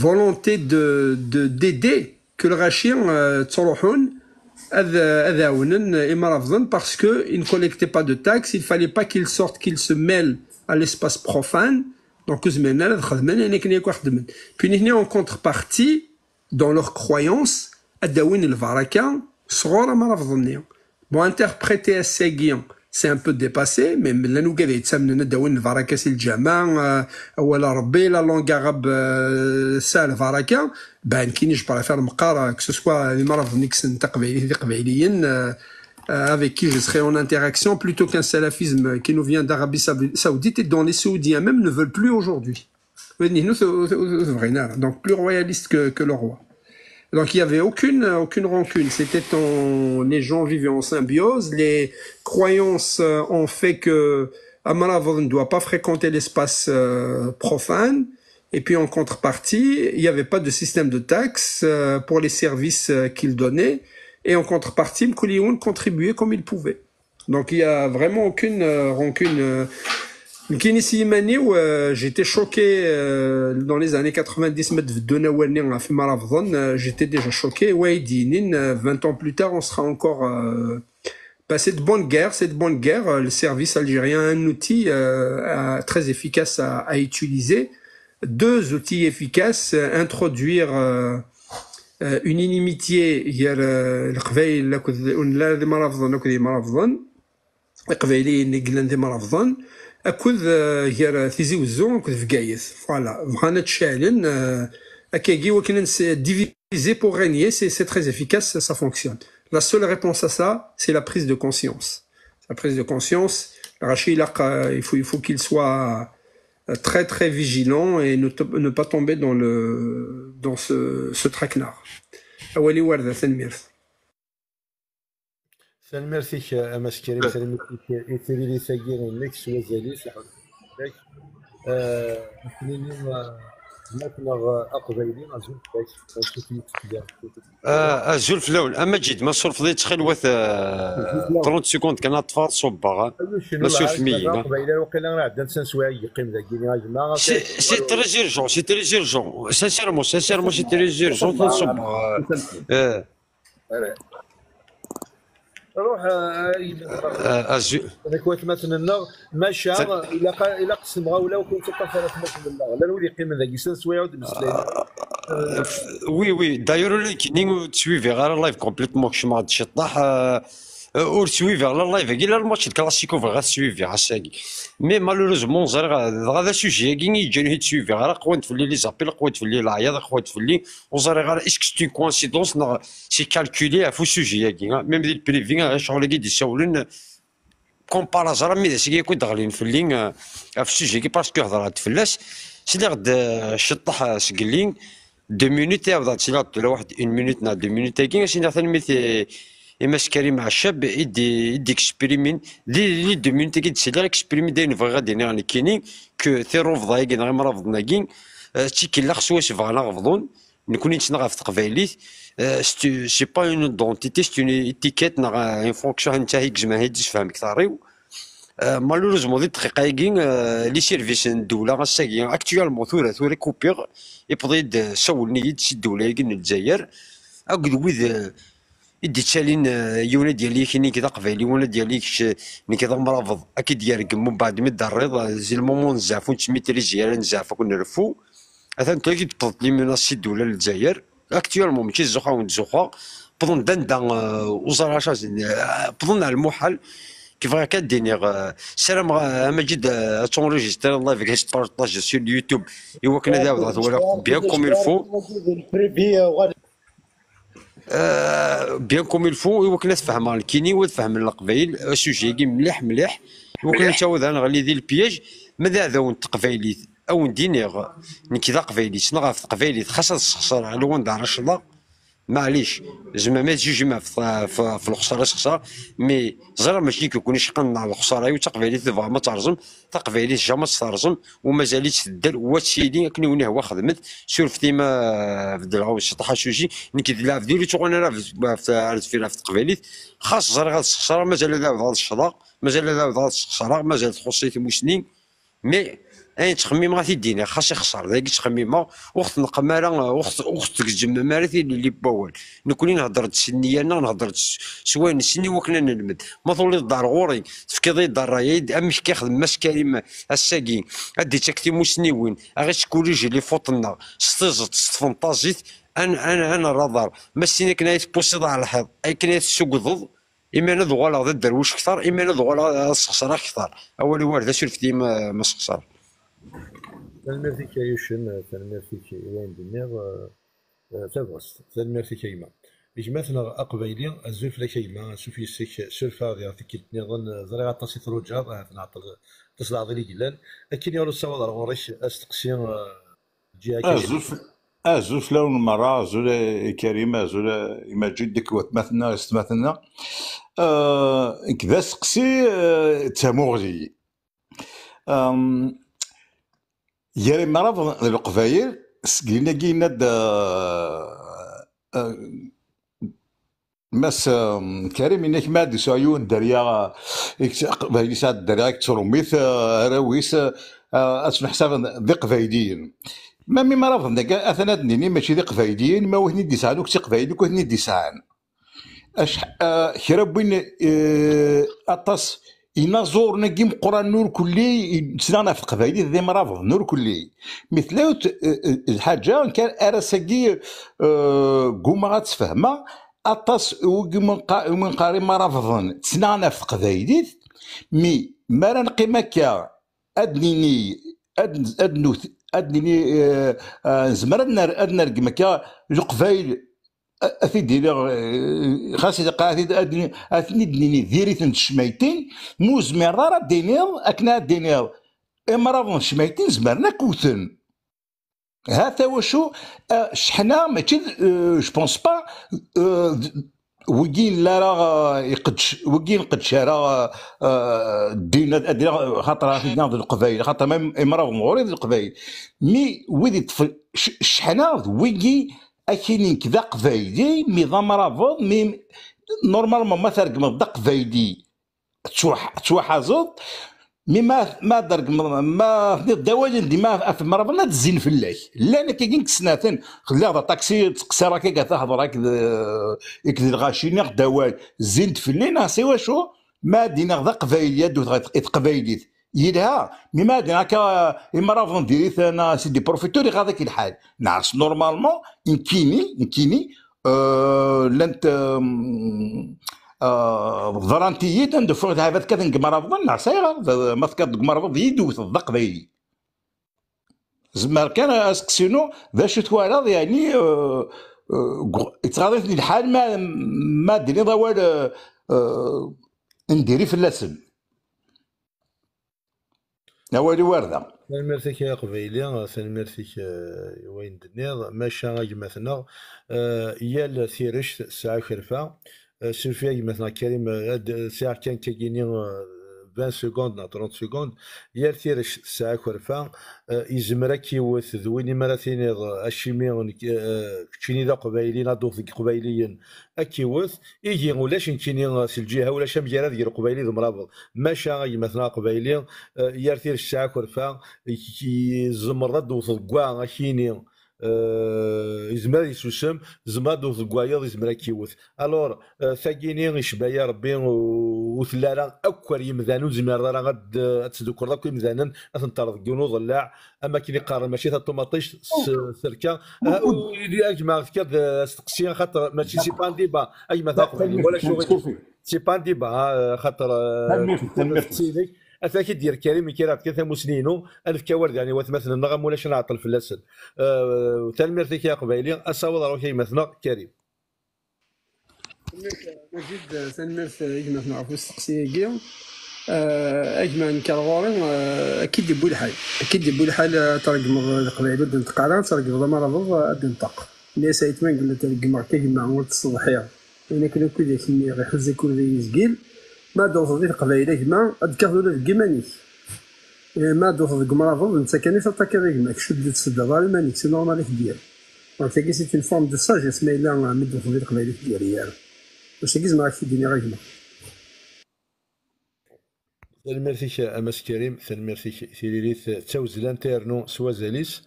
volonté d'aider que le rachir تصلحون أذاونن إما رفضن parce que ils ne collectaient pas de taxes, il fallait pas qu'ils sortent, qu'ils se mêlent à l'espace profane. Donc زماننا هذا خدمنا يعني كنا يكون خدمن. Puis هنا en contrepartie dans leur croyance أداوين الفركة صغار ما رفضنيهم. Bon interpréter الساقية c'est un peu dépassé, mais là nous قاعد يتسمى نداون الفراكه الجامع ولا ربي لا لونغ عرب سال فراكه بان كي نجبر faire المقاره que ce soit les maraf nixon تقبيليين avec qui je serai en interaction plutôt qu'un salafisme qui nous vient d'Arabie Saoudite et dont les Saoudiens même ne veulent plus aujourd'hui. Donc plus royaliste que le roi. Donc il y avait aucune rancune. C'était les gens vivaient en symbiose. Les croyances ont fait que Amarav ne doit pas fréquenter l'espace profane. Et puis en contrepartie, il n'y avait pas de système de taxes pour les services qu'il donnait. Et en contrepartie, Mkoulioun contribuait comme il pouvait. Donc il n'y a vraiment aucune rancune. Kinissi où j'étais choqué dans les années 90 j'étais déjà choqué. Ouais, 20 ans plus tard, on sera encore cette bonne guerre, le service algérien a un outil très efficace à utiliser. 2 outils efficaces, introduire une inimitié, il y a le أكوذ هي تيزي وزو أكوذ في قايث فوالا بغانا تشالن أكاكي وكنا diviser pour régner, c'est très efficace, ça fonctionne. La seule réponse à ça, c'est la prise de conscience. La prise de conscience, Rachid, il faut qu'il soit très très vigilant et ne pas tomber dans ce traquenard. أولي وردة ثنميرث. سلام فيك اماس كريم سلام فيك ايتيلي ثاقي نيكس وزالي صح كنيني ماكنا اقبايلين ازول باش نشوف ازول في الاول اما جيت ما صرف ضيت خلوه 30 سكوند كان اطفال صباغ ما سولف مية قبيله وقيلا راه عندنا سنسوا يقيم ذاك يا جماعه سي تري زيرجون سانسيرمون سي تري زيرجون تصبغ روح انا كنت مثلا ماشى الا قسم ولا كنت تقفل مثلا لا نولي قيمه ذاك السنس ويعود مسلم وي داير اللي كاين تسويفي غير لايف كومبليتمون كشما هاد الشطاح اور سويفي على اللايف كاين الماتش الكلاسيكو غير سويفي عساكي مي مالوريزمون زير هذا سوجي كاين يجي تسويفي غير قوانت في اللي لي زابيل قوانت في اللي العياط قوانت في اللي وزير غير اسكو سي كوانسيدونس سي كالكولي فو سوجي كاين ميم ديال البريفي شغل كي يسولن كومبارازا مي سي كيكون داخلين في اللين في السوجي كي باسكو هضرات فلاس سي اللي غد الشطاح سكلين 2 مينوت يبدا تسلا ولا واحد 1 مينوت نا 2 مينوت كاين سي ثاني مثل إماس كريم مع الشاب يدي اكسبريمين لي 2 مينوت كي تسلا اكسبريمي داين فغا دينا راني كاينين كو ثيرو فضا كاين غير مرافضنا كاين تيكي لا خصو فغانا غفضون نكون نتنا في تقبايليت سي با اون دونتيتي سي اون ايتيكيت نا اون فونكسيون نتا هيك ما هيديش فهم كثاريو مالوريزمون دي دقيقه كاين لي سيرفيس الدوله غاساكين اكتوالمون ثورا كوبيغ يبغي سولني شي دوله كاين الجزائر اكد ويذ يدي تشالين يونا ديالي كاين كذا قبايلي ولا ديالي ملي كذا مرافض اكيد يرقم من بعد مد الريض زي المومون نزعفو نتميتري زياله نزعفو كنرفو اثن تلاقي تبطل لي من السي دوله للجزائر اكتوالمون ماشي الزخا ونزخا بظن دندا وزاره شاز بظن على المحال كيف غا كديني سلام مجد تونجيستر الله فيك بارطاج سور اليوتيوب ايوا كنا داود ولا بيان كوم الفو بيان كوم الفو ايوا كنا تفهم كيني وتفهم القبايل سوجي كي مليح وكنا نتاود انا غالي ذي البياج ماذا ذا قبايلي او ندينيغ كذا قبايلي شنو في قبايلي خاصه تخسر على وين دار الله معليش زعما ما تجيش ما في الخساره خساره مي زرا ماشي كيكون شقن على الخساره وتقبيلي تبغى ما ترزم تقبيلي جا ترزم ومازال تدير واتسيدي كنوني هو خدمت سورفتي ما في الدلعو الشطحه شوجي نكيد لا في ديري تقول انا في تقبيلي خاص زرا غاد الخساره مازال لا هذا الشطا مازال لا هذا الخساره مازال تخصيتي موسنين مي اي تخميم غادي دينا خاص يخسر ذاك تخميمه وقت نقماله وقت تجمع مارثي اللي باول نكوني نهضر السنيه انا نهضر سواء السني وكنا نلمد ما طولي الدار غوري تفكيضي الدار رايد امش كيخدم ماس كريم الساكين ادي تكتي مسنيوين غير تكوليجي اللي فوتنا ستزت ستفنطازيت انا رادار ما سينا كنا يتبوسيض على الحيط اي كنا تسوق ضد إما أنا ضغال هذا الدرويش كثر، إما أنا ضغال السخسرة كثر. أولي وارد سولف ديما ما سخسر. تنمرتك يوشن تنمرتك وين دنيا تبغس تنمرتك كيما إجماتنا أقبيلي الزلف لا كيما شوف يسك سلفا غير تكيت نظن زريعة تصيت روجر نعطل تصل عضلي قلال لكن يورو السواد غوريش استقسيم جهة زلف زلف لون مرة زول كريمة زول إما جدك وتمثلنا استمثلنا كذا سقسي تموغلي يا مرض القبايل سقينا كينا مس كريم انك ما دي سعيون دريا قبايلي ساد دريا كتروميث راويس اسمح حساب ذي قبايليين ما مي مرض عندك اثناء دنيني ماشي ذي قبايليين ما وهني دي سعانوك تي قبايلي كوهني دي سعان اش كربين اطاس ينظر نجيم قران نور كلي سنانا في قبايلي ذي مرافض نور كلي مثل الحاجه كان ارساكي قوما غتفهمها اطاس من قاري مرافض سنانا في قبايلي مي ما نقيم هكا ادنيني ادنيني زمر ادنا رقمكا القبايل أثيدي خاصة قاعدة أثني دنيني ذيري تنشميتين موز مرارة دينير أكنا دينير إمراض شميتين زمرنا كوثن هذا وشو شحنا ماشي جوبونس با وكين لا راه يقدش وكين قدش راه دينا خاطر في ناض القبايل خاطر ما إمراض مغوري القبايل مي ويدي شحنا ويكي أكينين كذا قبايلي مي ضمرافض مي نورمالمون ما ترقم ذا قبايلي توحازض مي ما درك ما في الدواجن ديما في مرافضنا تزين في الله لا انا كاين سنتين خلي هذا طاكسي تقصر هكا تهضر هكا يكذي الغاشيني دواج زينت في الليل ناسي واشو ما دينا ذا قبايلي قبايلي يلها مما دينا هكا المرافض نديريت انا سيدي بروفيتوري هذاك الحال نعرف نورمالمون يمكيني لانت ضرانتيت عند فوق هذا كذا مرافض نعرف ما تكاد مرافض يدوث الضق ذي زمر كان اسكسينو باش توالد يعني تغادرني الحال ما ديري ضوال نديري في اللسن أولي وردة سلمرتك يا قبيلي سلمرتك وين دنيا ماشا مثلا يال ثيرش ساعة خرفة سلفيا مثلا كريم ساعة كان كيجيني 20 سكوند 30 سكوند يال ثيرش ساعة خرفة يزمرا كيوث ذويني مراتين الشيمي كتشيني ذا قبايلي نادو قبايليين اكيوث يجي ولاش نكيني في الجهه ولا شام جيرا ديال قبايلي ذو مرابط ماشا مثلا قبايلي يرثير الساعه كرفا يزمر دوث الكوا كيني يزمر يسوسم زمر دوث الكوايض يزمر كيوث الور ثاكيني يشبايا ربي وثلالا اكثر يمذانو زمر راه غاد تذكر داك يمذانن تنطرد كينو ضلاع اما كي قارن ماشي تا الطوماطيش سركه اجمع كذا استقسيان خاطر ماشي سي بان ديبا اجمع ثاقب ولا شغل سي بان ديبا خاطر تنمسينك افاكي دير كريم كيرات كذا مسنينو الف كورد يعني مثلا النغم ولا نعطل في اللسن تنمرتك يا قبايلي اصاوض روحي مثلا كريم مجد تنمرت اجمع نعرفو السقسيه اجمع كالغوري اكيد يبو الحال ترقم القبائل ود نتقارن ترقم ضمر اد نطق اللي سايت ما قلت ترقم كيما ولد الصباحيه انا كنا كل شيء غير حزي كل يسقيل ما دوز ذي القبائل كما ادكروا له كيمانيك ما دوز القمرافض انت كان يتطاك كما كشد تسد ظالمانيك سي نورمال ديال دونك كي سيت اون فورم دو ساجيس ما الا ما دوز ذي القبائل ديالي واش كيز معاك في الدنيا غير سلمرتك امس كريم سلمرتك سيريت تاوزلان تيرنو سوازاليس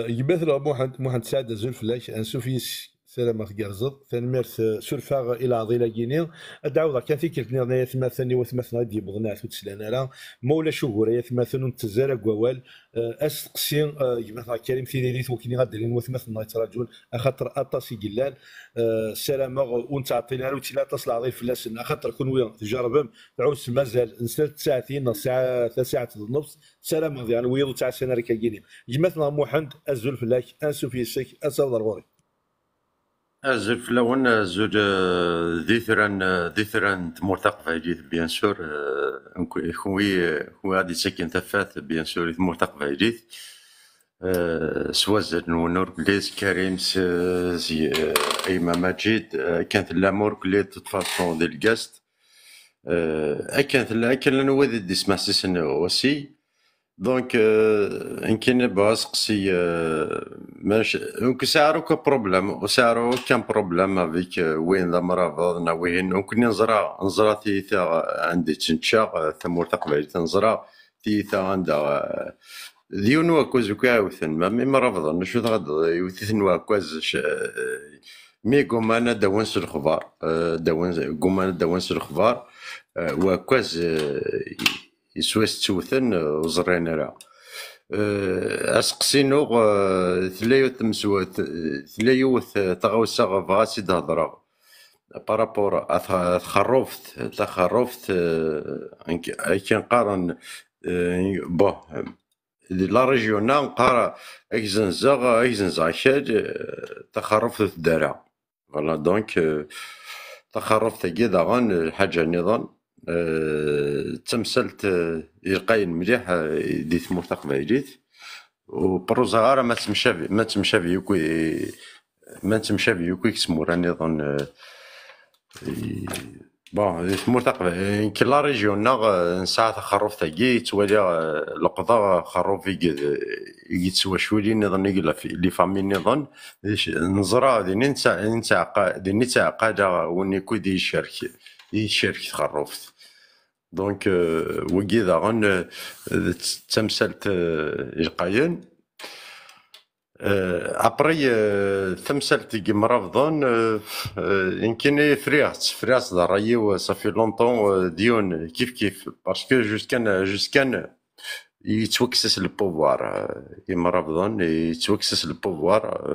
يبث له محمد سعد زلفلاش ان سوفيس سلامة كارزط تنمرت سلفا الى عضيلا كيني ادعو كان في كلتني غنايا ثماثني وثماثنا دي بغنا تسلانا لا مولا شهور يا ثماثن تزارا كوال اسقسي مثلا كريم في ليليت وكيني غادرين وثماثنا يتراجون خاطر اطاسي قلال سلامة وانت عطينا له تلا تصل عضي فلاس خاطر كون ويا تجرب تعوس مازال نسال ساعتين ساعه 3 ساعات ونص سلامة يعني ويض تاع سيناريكا كيني جمعتنا موحد ازول فلاك انسو في السك اسال غوري أزل في الأول أزل ذيثران مرتق فايديث بيان سور خوي غادي ساكن تفات بيان سور مرتق فايديث سوازن ونور بليز كريم زي أيما ماجد كانت الأمور كلها تتفاصلون دي الجاست كانت لنا وذي دي سما سيسن وسي دونك يمكن باسقسي ماش دونك ساعرو كان بروبليم افيك وين ذا مرافض وين ممكن نزرا تيتا عندي تنشا ثمور تقبل تنزرا تيتا عندها ديونو كوز كاوثن ما مرافض نشوف غد يوثن كوز مي قومانا دوانس الخبار دوانس الخبار وكوز يسوس توثن وزرينا راه اسقسينو ثلايوث تغوسا غفاسي تهضرا بارابور تخرفت كي نقارن بو لا ريجيونا نقارا اكزنزا شاد تخرفت الدرا فوالا دونك تخرفت كي غان الحاجه نظام تمثلت يلقاين مليح دي ثمور تقبايليت وبروزا غارة ما تمشى يوكي كسمور راني نظن بون دي ثمور تقبايليت كي لا ريجيونا نساعة خروف تاكي توالي القضاء خروف يتسوى شوالي نظن لي فامي نظن نزرا دي نتاعقا وني كودي يشارك تخرفت دونك وكي داغن تمثلت القاين ابري تمثلت كي مرافضون يمكن فرياس درايو صافي لونطون ديون كيف باسكو جوسكان يتوكسس البوفوار كي مرافضون يتوكسس البوفوار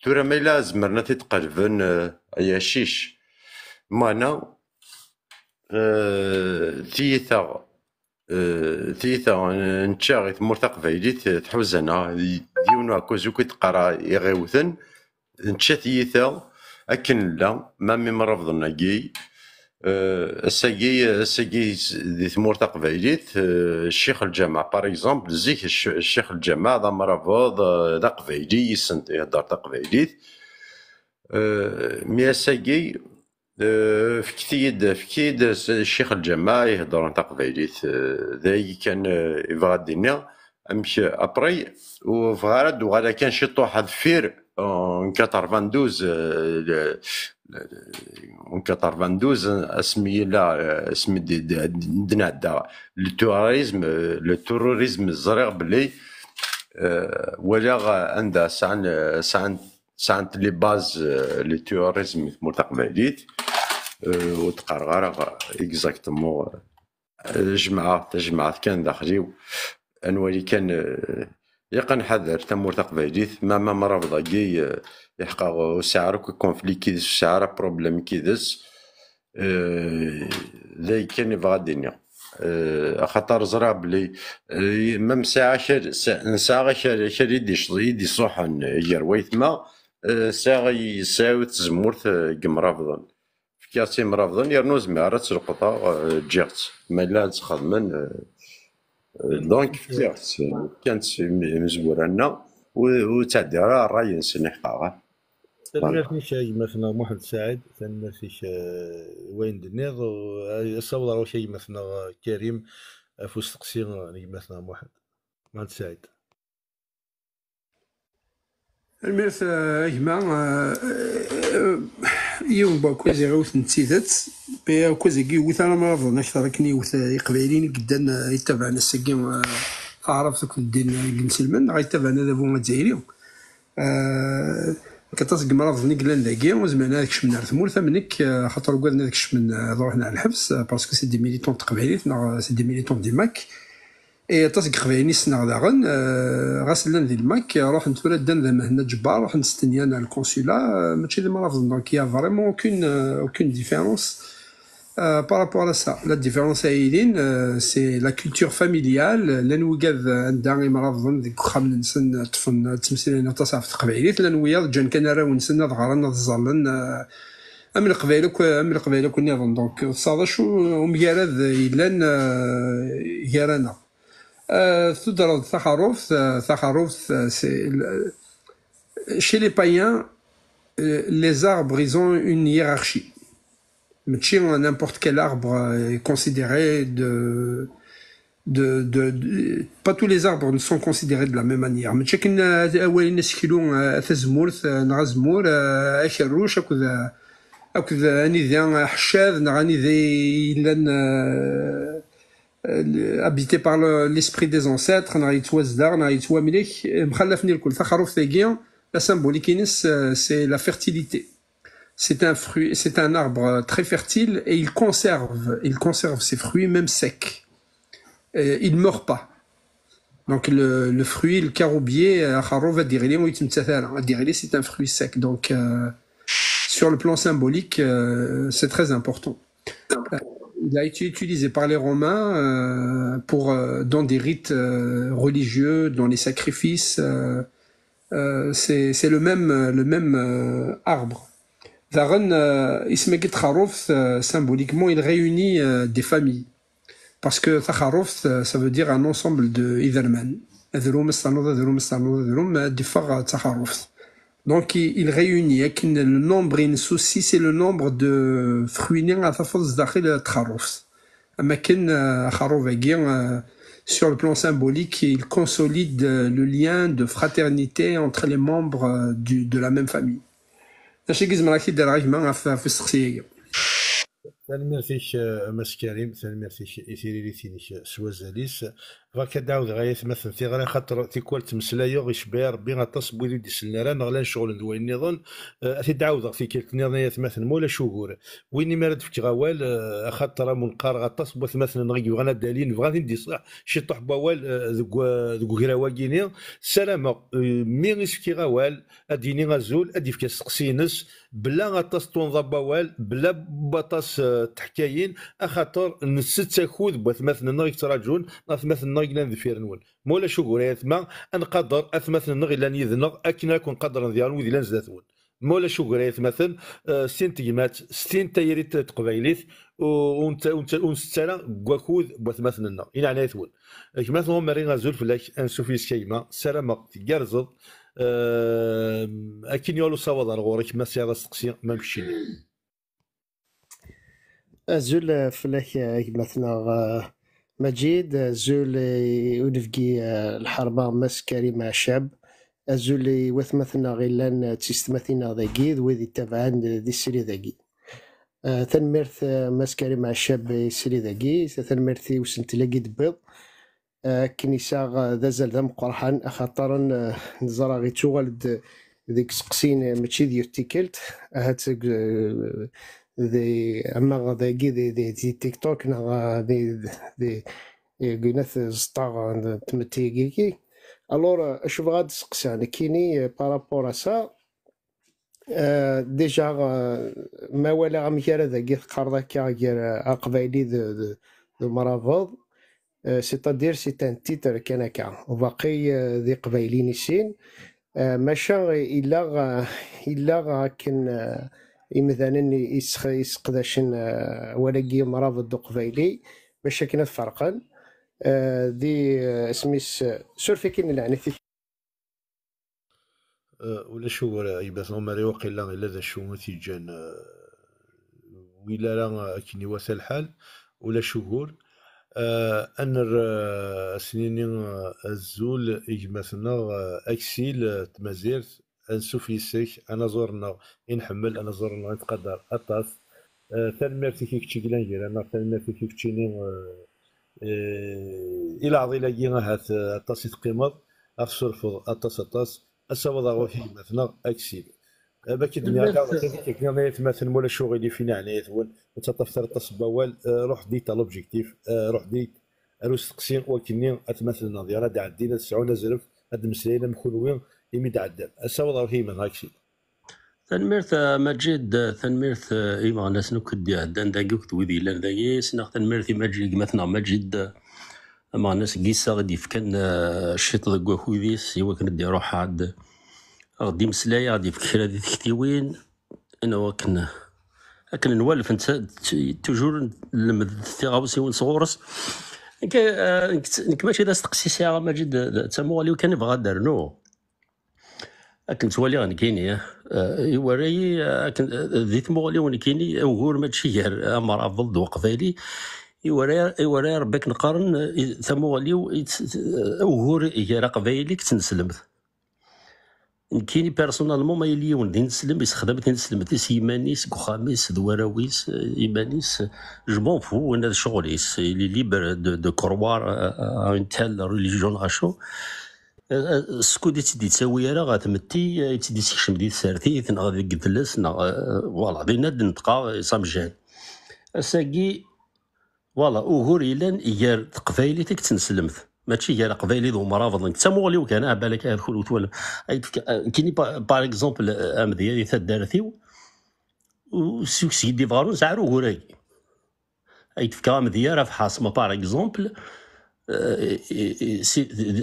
تورا ما لازم مرنا تتقلبن ايا شيش مانا ثيثا نتشاغي مرتق فايديت تحوزنا ديونو كوزو كتقرا يغيوثن نتشا ثيثا اكن لا مامي مرافضنا كي الساقي دي مرتق فايديت الشيخ الجامع باغ اكزومبل زيك الشيخ الجامع ذا مرافض ذا قفايدي يسنت يهدر تقفايديت مي الساقي فكيد الشيخ الجماعة يهضرون تقبايليت ذاي كان يبغى الدنيا امشي ابري وفغارد وغادا كان شي طوحة ذفير اون 92 اسمي لا اسمي دنادا التوروريزم الزريغ بلي ولا عندها سانت لي باز لي توروريزم مرتقبايليت وتقرغر اكزاكتومون جماعة كان داخلي انوالي كان يقن حذر تمور تقبايليت ما مرافضة كي يحقق سعر كونفلي كيدس سعر بروبليم كيدس ذاي كان يبغى الدنيا خاطر زرا بلي ميم ساعة شر يدي صوحن يرويثما ساعة تزمورت كمرافضن كاسي مرافضن يرنو زمارة تلقطا جيغت ما لا تخدمن دونك كانت مزورنا وتعدي راه الراي نسن حقاقه تنمرتنيش مثلا محمد سعد تنمرتنيش وين دنيض الصور شيء مثلا كريم فوس تقصير مثلا محمد سعد الميرث اجمع يوم باكوزي غوث نتيدت بيا كوزي كيوث انا ما رفضنا اكثر كني يوث يقبايلين قدان يتبعنا السكين عرفتك الدين بن سلمان غيتبعنا ذا بوما الجزائري كتصق مرض نيكلان داكي وزمان هذاك من ثمور ثمنك خاطر قادنا هذاك من روحنا على الحبس باسكو سي دي ميليتون تقبايليت سي دي ميليتون دي ماك اي تصق قبايلي سنا داغن غاسلان ديال الماك روح نتولى دان ذا مهنا جبار روح نستنيانا الكونسولا ماشي دي مرض دونك يا فريمون اوكين ديفيرونس par rapport à ça. La différence à Eileen, c'est la culture familiale. لنوجد عندنا مرض ذيك خامن نسن طفن تمثيلنا تصاف قبيليت لنويا جان كان راه ونسن ظهرنا الظلن ام القبيله كنا نظن دونك صاد شو ومجارد إيلان جارانا تدرد ثخروف c'est chez les païens les arbres ils ont une hiérarchie. N'importe quel arbre est considéré pas tous les arbres ne sont considérés de la même manière. Mais chacun أولين سكيلون ثزمورث نغزمور أشروش أكذا أني ذا حشاذ نغني ذي لن habité par l'esprit des ancêtres نغي توزدار نغي توامليك مخلفني الكل ثخروف ثاقيا la symbolique c'est la fertilité. C'est un fruit, c'est un arbre très fertile et il conserve ses fruits même secs. Il ne meurt pas. Donc le fruit, le caroubier, c'est un fruit sec. Donc sur le plan symbolique, c'est très important. Il a été utilisé par les Romains dans des rites religieux, dans les sacrifices. C'est le même arbre. Symboliquement, il réunit des familles. Parce que Thacharof, ça veut dire un ensemble de Iderman. Donc, il réunit, le nombre souci, c'est le nombre de fruits sur le plan symbolique, il consolide le lien de fraternité entre les membres de la même famille. ثاني ميرسيك ماس كريم ثاني ميرسيك إثيري ثينيك سوازاليس فاك داود غاية مثلا في غير خاطر تيكوال تمسلايا غيشبه ربي غطاس بويدو دي سلنا نغلا شغل دوين النظام أثي داود في كيلك نظام مثلا مولا شهور ويني مرد في غوال خاطر منقار غطاس بوث مثلا نغي غانا دالين بغادي ندي صح شي طح بوال ذوك غيراواكيني سلامة مي غيسكي غوال اديني غازول ادي في سقسينس بلا غطاس تونضا بوال بلا بطاس تحكاين اخاطر نست تاخذ بوث مثلا نغي تراجون مثلا نغي ذفير نول مولا شو قريت ما نقدر مثلا نغي لان يذنغ اكن نكون قدر ديال وذي لان زاتون مولا شو قريت مثلا ستين تيمات ستين تايريت تقبايليت ونستالا كواكوذ بوث مثلا الى على ثول كما مثلا مرينا زول فلاك انسوفي سكيما سلامه تيكارزض اكن يولو صواد غورك ما سيغا سقسي ما مشيني زول فلاك مثلا مجيد زول ونفقي الحربة مسكري مع شاب زول وثمثنا غيلان تستمثينا ذاكي وذي تابعان ذي السري ذاكي تنمرث مسكري مع الشاب سري ذاكي تنمرثي وسنت لاقي دبيض كنيسا ذا زال ذا مقرحان خاطر نزرا غي توغلد ذيك سقسين ماشي ديال تيكلت هات ذي اما ذاكي ذي تيك توك نا ذي قناث زطاغ تمتيكي الور اشوف غاد سقسان كيني بارابور سا ديجا ما ولا غمكار ذاكي قرضا كاغير قبايلي ذو مرافض سيتادير سي ان تيتر كان كا وباقي ذي قبايلين السين ماشا الا كان مثلا يسقداشن ولاكي مرافض دو قبايلي باش كاين فرقا ذي سميس سورفي كاين يعني ولا شو ولا يبث عمري وقيلا الا ذا شو تيجان ولا لا كيني واسع الحال ولا شهور ان سنين الزول يجمثنا اكسيل تمازيرت نشوف يسيك انا زورنا نحمل انا زورنا نتقدر اطاس تنمرتي كيف تشيكلان غير انا تنمرتي كيف تشيني الى عضيلا هات اطاس تقيمض افسر فض اطاس السوضا وفي مثلا اكسيل باكي الدنيا تنمرت كنا مثلا ولا شغل فينا عناية ثول وتطفر تصبوال روح ديت لوبجيكتيف روح ديت اروس تقسيم ولكن اتمثل النظيره دا عندنا 90,000 هاد المسائل مكونوين يمي دا عندنا السوض هي من هاكشي تنميرت مجيد تنميرت إيما ناس نكد عدان داقوك وذي لان داقي سناخ تنميرت مجيد مثلا مجيد ما ناس قيسا غادي يفكن الشيط ذاك خوذيس يوا كندي روح عاد غادي مسلايا غادي يفكر هذه تكتيوين انا كن نوالف انت توجور نلمد الثغاوسي ونصغورس انك ماشي داس تقسي ساعه مجيد تموالي وكان يبغى دارنو لكن توالي غنكيني يوري لكن ذي تموالي ونكيني وغور ماشي غير امر افضل وقفالي يوري ربك نقارن تموالي وغور غير قبايلي كتنسلمت كايني بيرسونالمون ما يلي وندي نسلم يستخدم تنسلم تيس يمانيس كوخاميس دوراويس يمانيس جمون فو انا شغليس لي ليبر دو كروار اون تيل ريليجيون غاشو سكودي تدي تساوي راه غاتمتي تدي تكشم دي سارتي غادي قدلس فوالا بينا نطقا صامجان اساكي فوالا وغور يلان يار قبايلي تك تنسلمت ماشي غير قبايلي ذو مرافض حتى مولي وكان على بالك هذا كل وتولى كايني باغ اكزومبل امديا تاع دارتيو وسوكسي دي فارون زعرو غوراي اي تفكا امديا راه في حاصمه باغ اكزومبل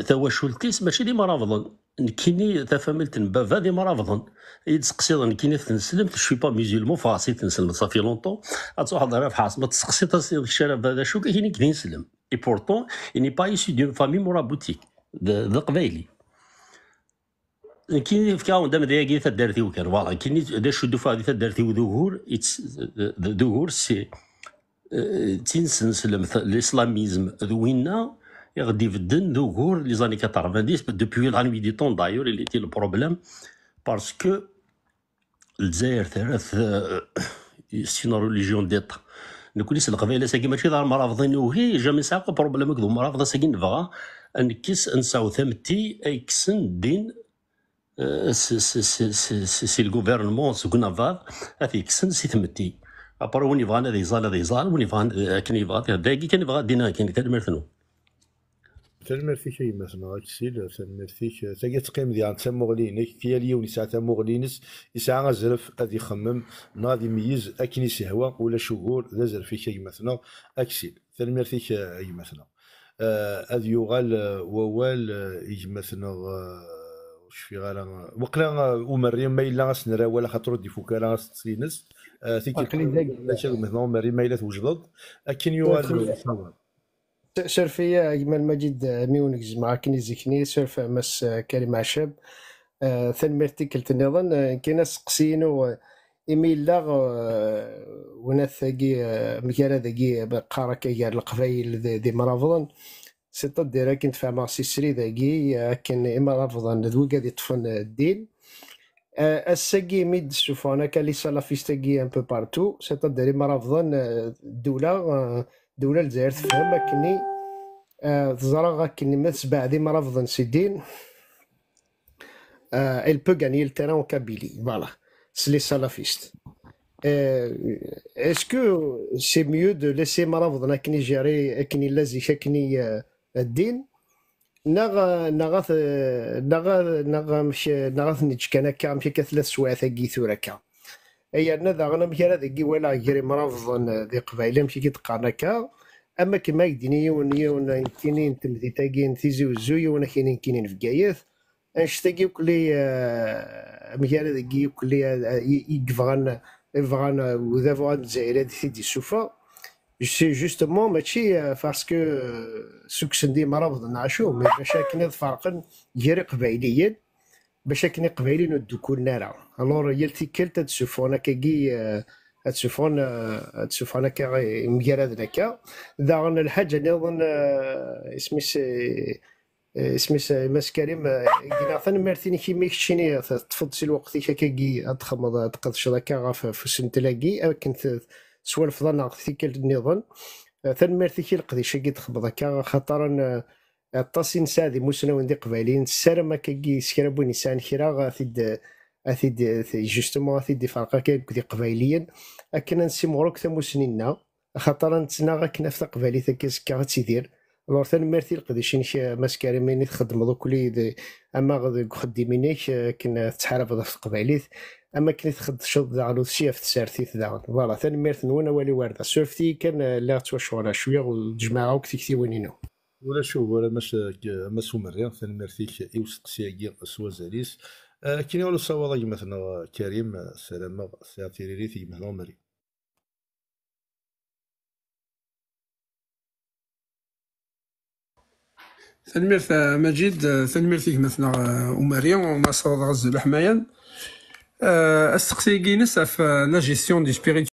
تواشلتيس ماشي دي مرافض كايني تفهمت بافا دي مرافض يتسقسي كايني تنسلم شوي با ميزيلمون فاسي تنسلم صافي لونطون تروح راه في حاصمه تسقسي تصير الشارع هذا شو كايني كي نسلم اي بورتون اني با ايسي دون فامي مورا بوتيك ذا قبايلي كاين في كاون دام دايا كي دارتي وكان فوالا كاين دا شو دوفا هذه دارتي وذهور ذهور سي تنسلم الاسلاميزم ذوينا غادي يبدل ذهور لي زاني 90 دوبوي لا نوي دي طون دايور اللي تي البروبليم باسكو الجزائر ثلاث سينا ريليجيون ديتا نكونيس القبائل ساكي ماشي دار مرافضين وهي جامي ساق بروبليم كذو مرافض ساكي نبغى انكس انساو ثمتي ايكسن دين سي الغوفرنمون سكنافاد هذيك كسن سي ثمتي ابار وني فان هذا يزال هذا يزال وني فان كان يبغى داكي كان يبغى دينا كاين تدمرتنو تنمرتي شي مثلا غاكسيل تنمرتي تاكي تقيم ديال تموغلينك كي اليوم ساعه تموغلينس يسعى غزرف غادي يخمم ناضي يميز اكني سهوه ولا شهور ذا زرفي شي مثلا اكسيل تنمرتي شي مثلا هذا يغال ووال يجي مثلا واش في غالا وقلا ومريم ما الا غسنرا ولا خاطر دي فوكالا غسينس تيكي مثلا مريم ما الا توجد اكن يغال سيرفيا اجمل مجيد ميونك جماعة كني زيكني سيرف مس كريم عشب ثنمرتي كلت النظام كاين سقسينو ايميل لا ونثقي مكان ذاكي بقارة كيار القبايل دي مرافضن سيطا ديرا كنت فاهمة سيسري ذاكي كان مرافضن ذوكا دي طفن الدين الساقي ميد سوفانا كالي سالافيستاقي ان بو بارتو سيطا ديري مرافضن دولة الجزائر تفهم كني تزرع كني ما تسبع دي مرافضن سيدين elle peut gagner le terrain en Kabylie. Voilà, c'est les salafistes. Est-ce que c'est mieux de laisser مرافض كني جاري كني لازي كني الدين نغاث نتشكنا كام في كثلاث سوايع ثقي ثوركا اي انا ذا مشي هذا كي ولا غير مرافض ذي قبايل مشي كي تقارنكا اما كما يديني ون كاينين انت مدي تاكين تيزي وزوي وانا كاينين في كايث انشتاقي كلي مشي هذا كي كلي يفغان وذا فغان الجزائر هذه دي السوفا سي جوستومون ماشي باسكو سوكسندي مرافض نعشو مي باش كاين فرق غير قبايليين باش كاين قبايلين ودوكول نارا الور يلتي كلتا تشوفونا كي تشوفونا كي مجرد لك داغن الحاجه نظن اسمي ماس كريم قلنا ثنمرتيني كي ميكشيني تفضسي الوقت كي ادخل تقدش داكا في سن تلاقي كنت سوالف ظن ثيك النظام ثنمرتي كي القديشه كي تخبط هكا خاطر الطاسين سادي موسنا وندي قبايلين السلام كي سكربوني سان كرا غاثد اثيد جوستومون اثيد فرقه كي قبايليا اكن نسي مغروك تموسنينا خاطر نتسنا غا كنا في قبالي تكا تيدير لور ثاني ميرتي القديشين ماسكاري ميني تخدم دوكلي اما غادي خديمينيك كنا تحارب في قبايليت اما كني تخد شوط على شي في تسارتي ذا فوالا ثاني ميرت نوانا والي وارده سورفتي كان لا توشونا شويه والجماعه وكتي وينينو ولا شوف ولا ماس مريان ثاني ميرتيك يوسق سياقي سوازاليس كاين ولا صوالي مثلا كريم سلامه سياتيري في مثلا مريم تنميرت مجيد تنميرتك مثلا ومريم وما صوت غزو الحمايان استقسي كينس في لا جيستيون دي سبيريتو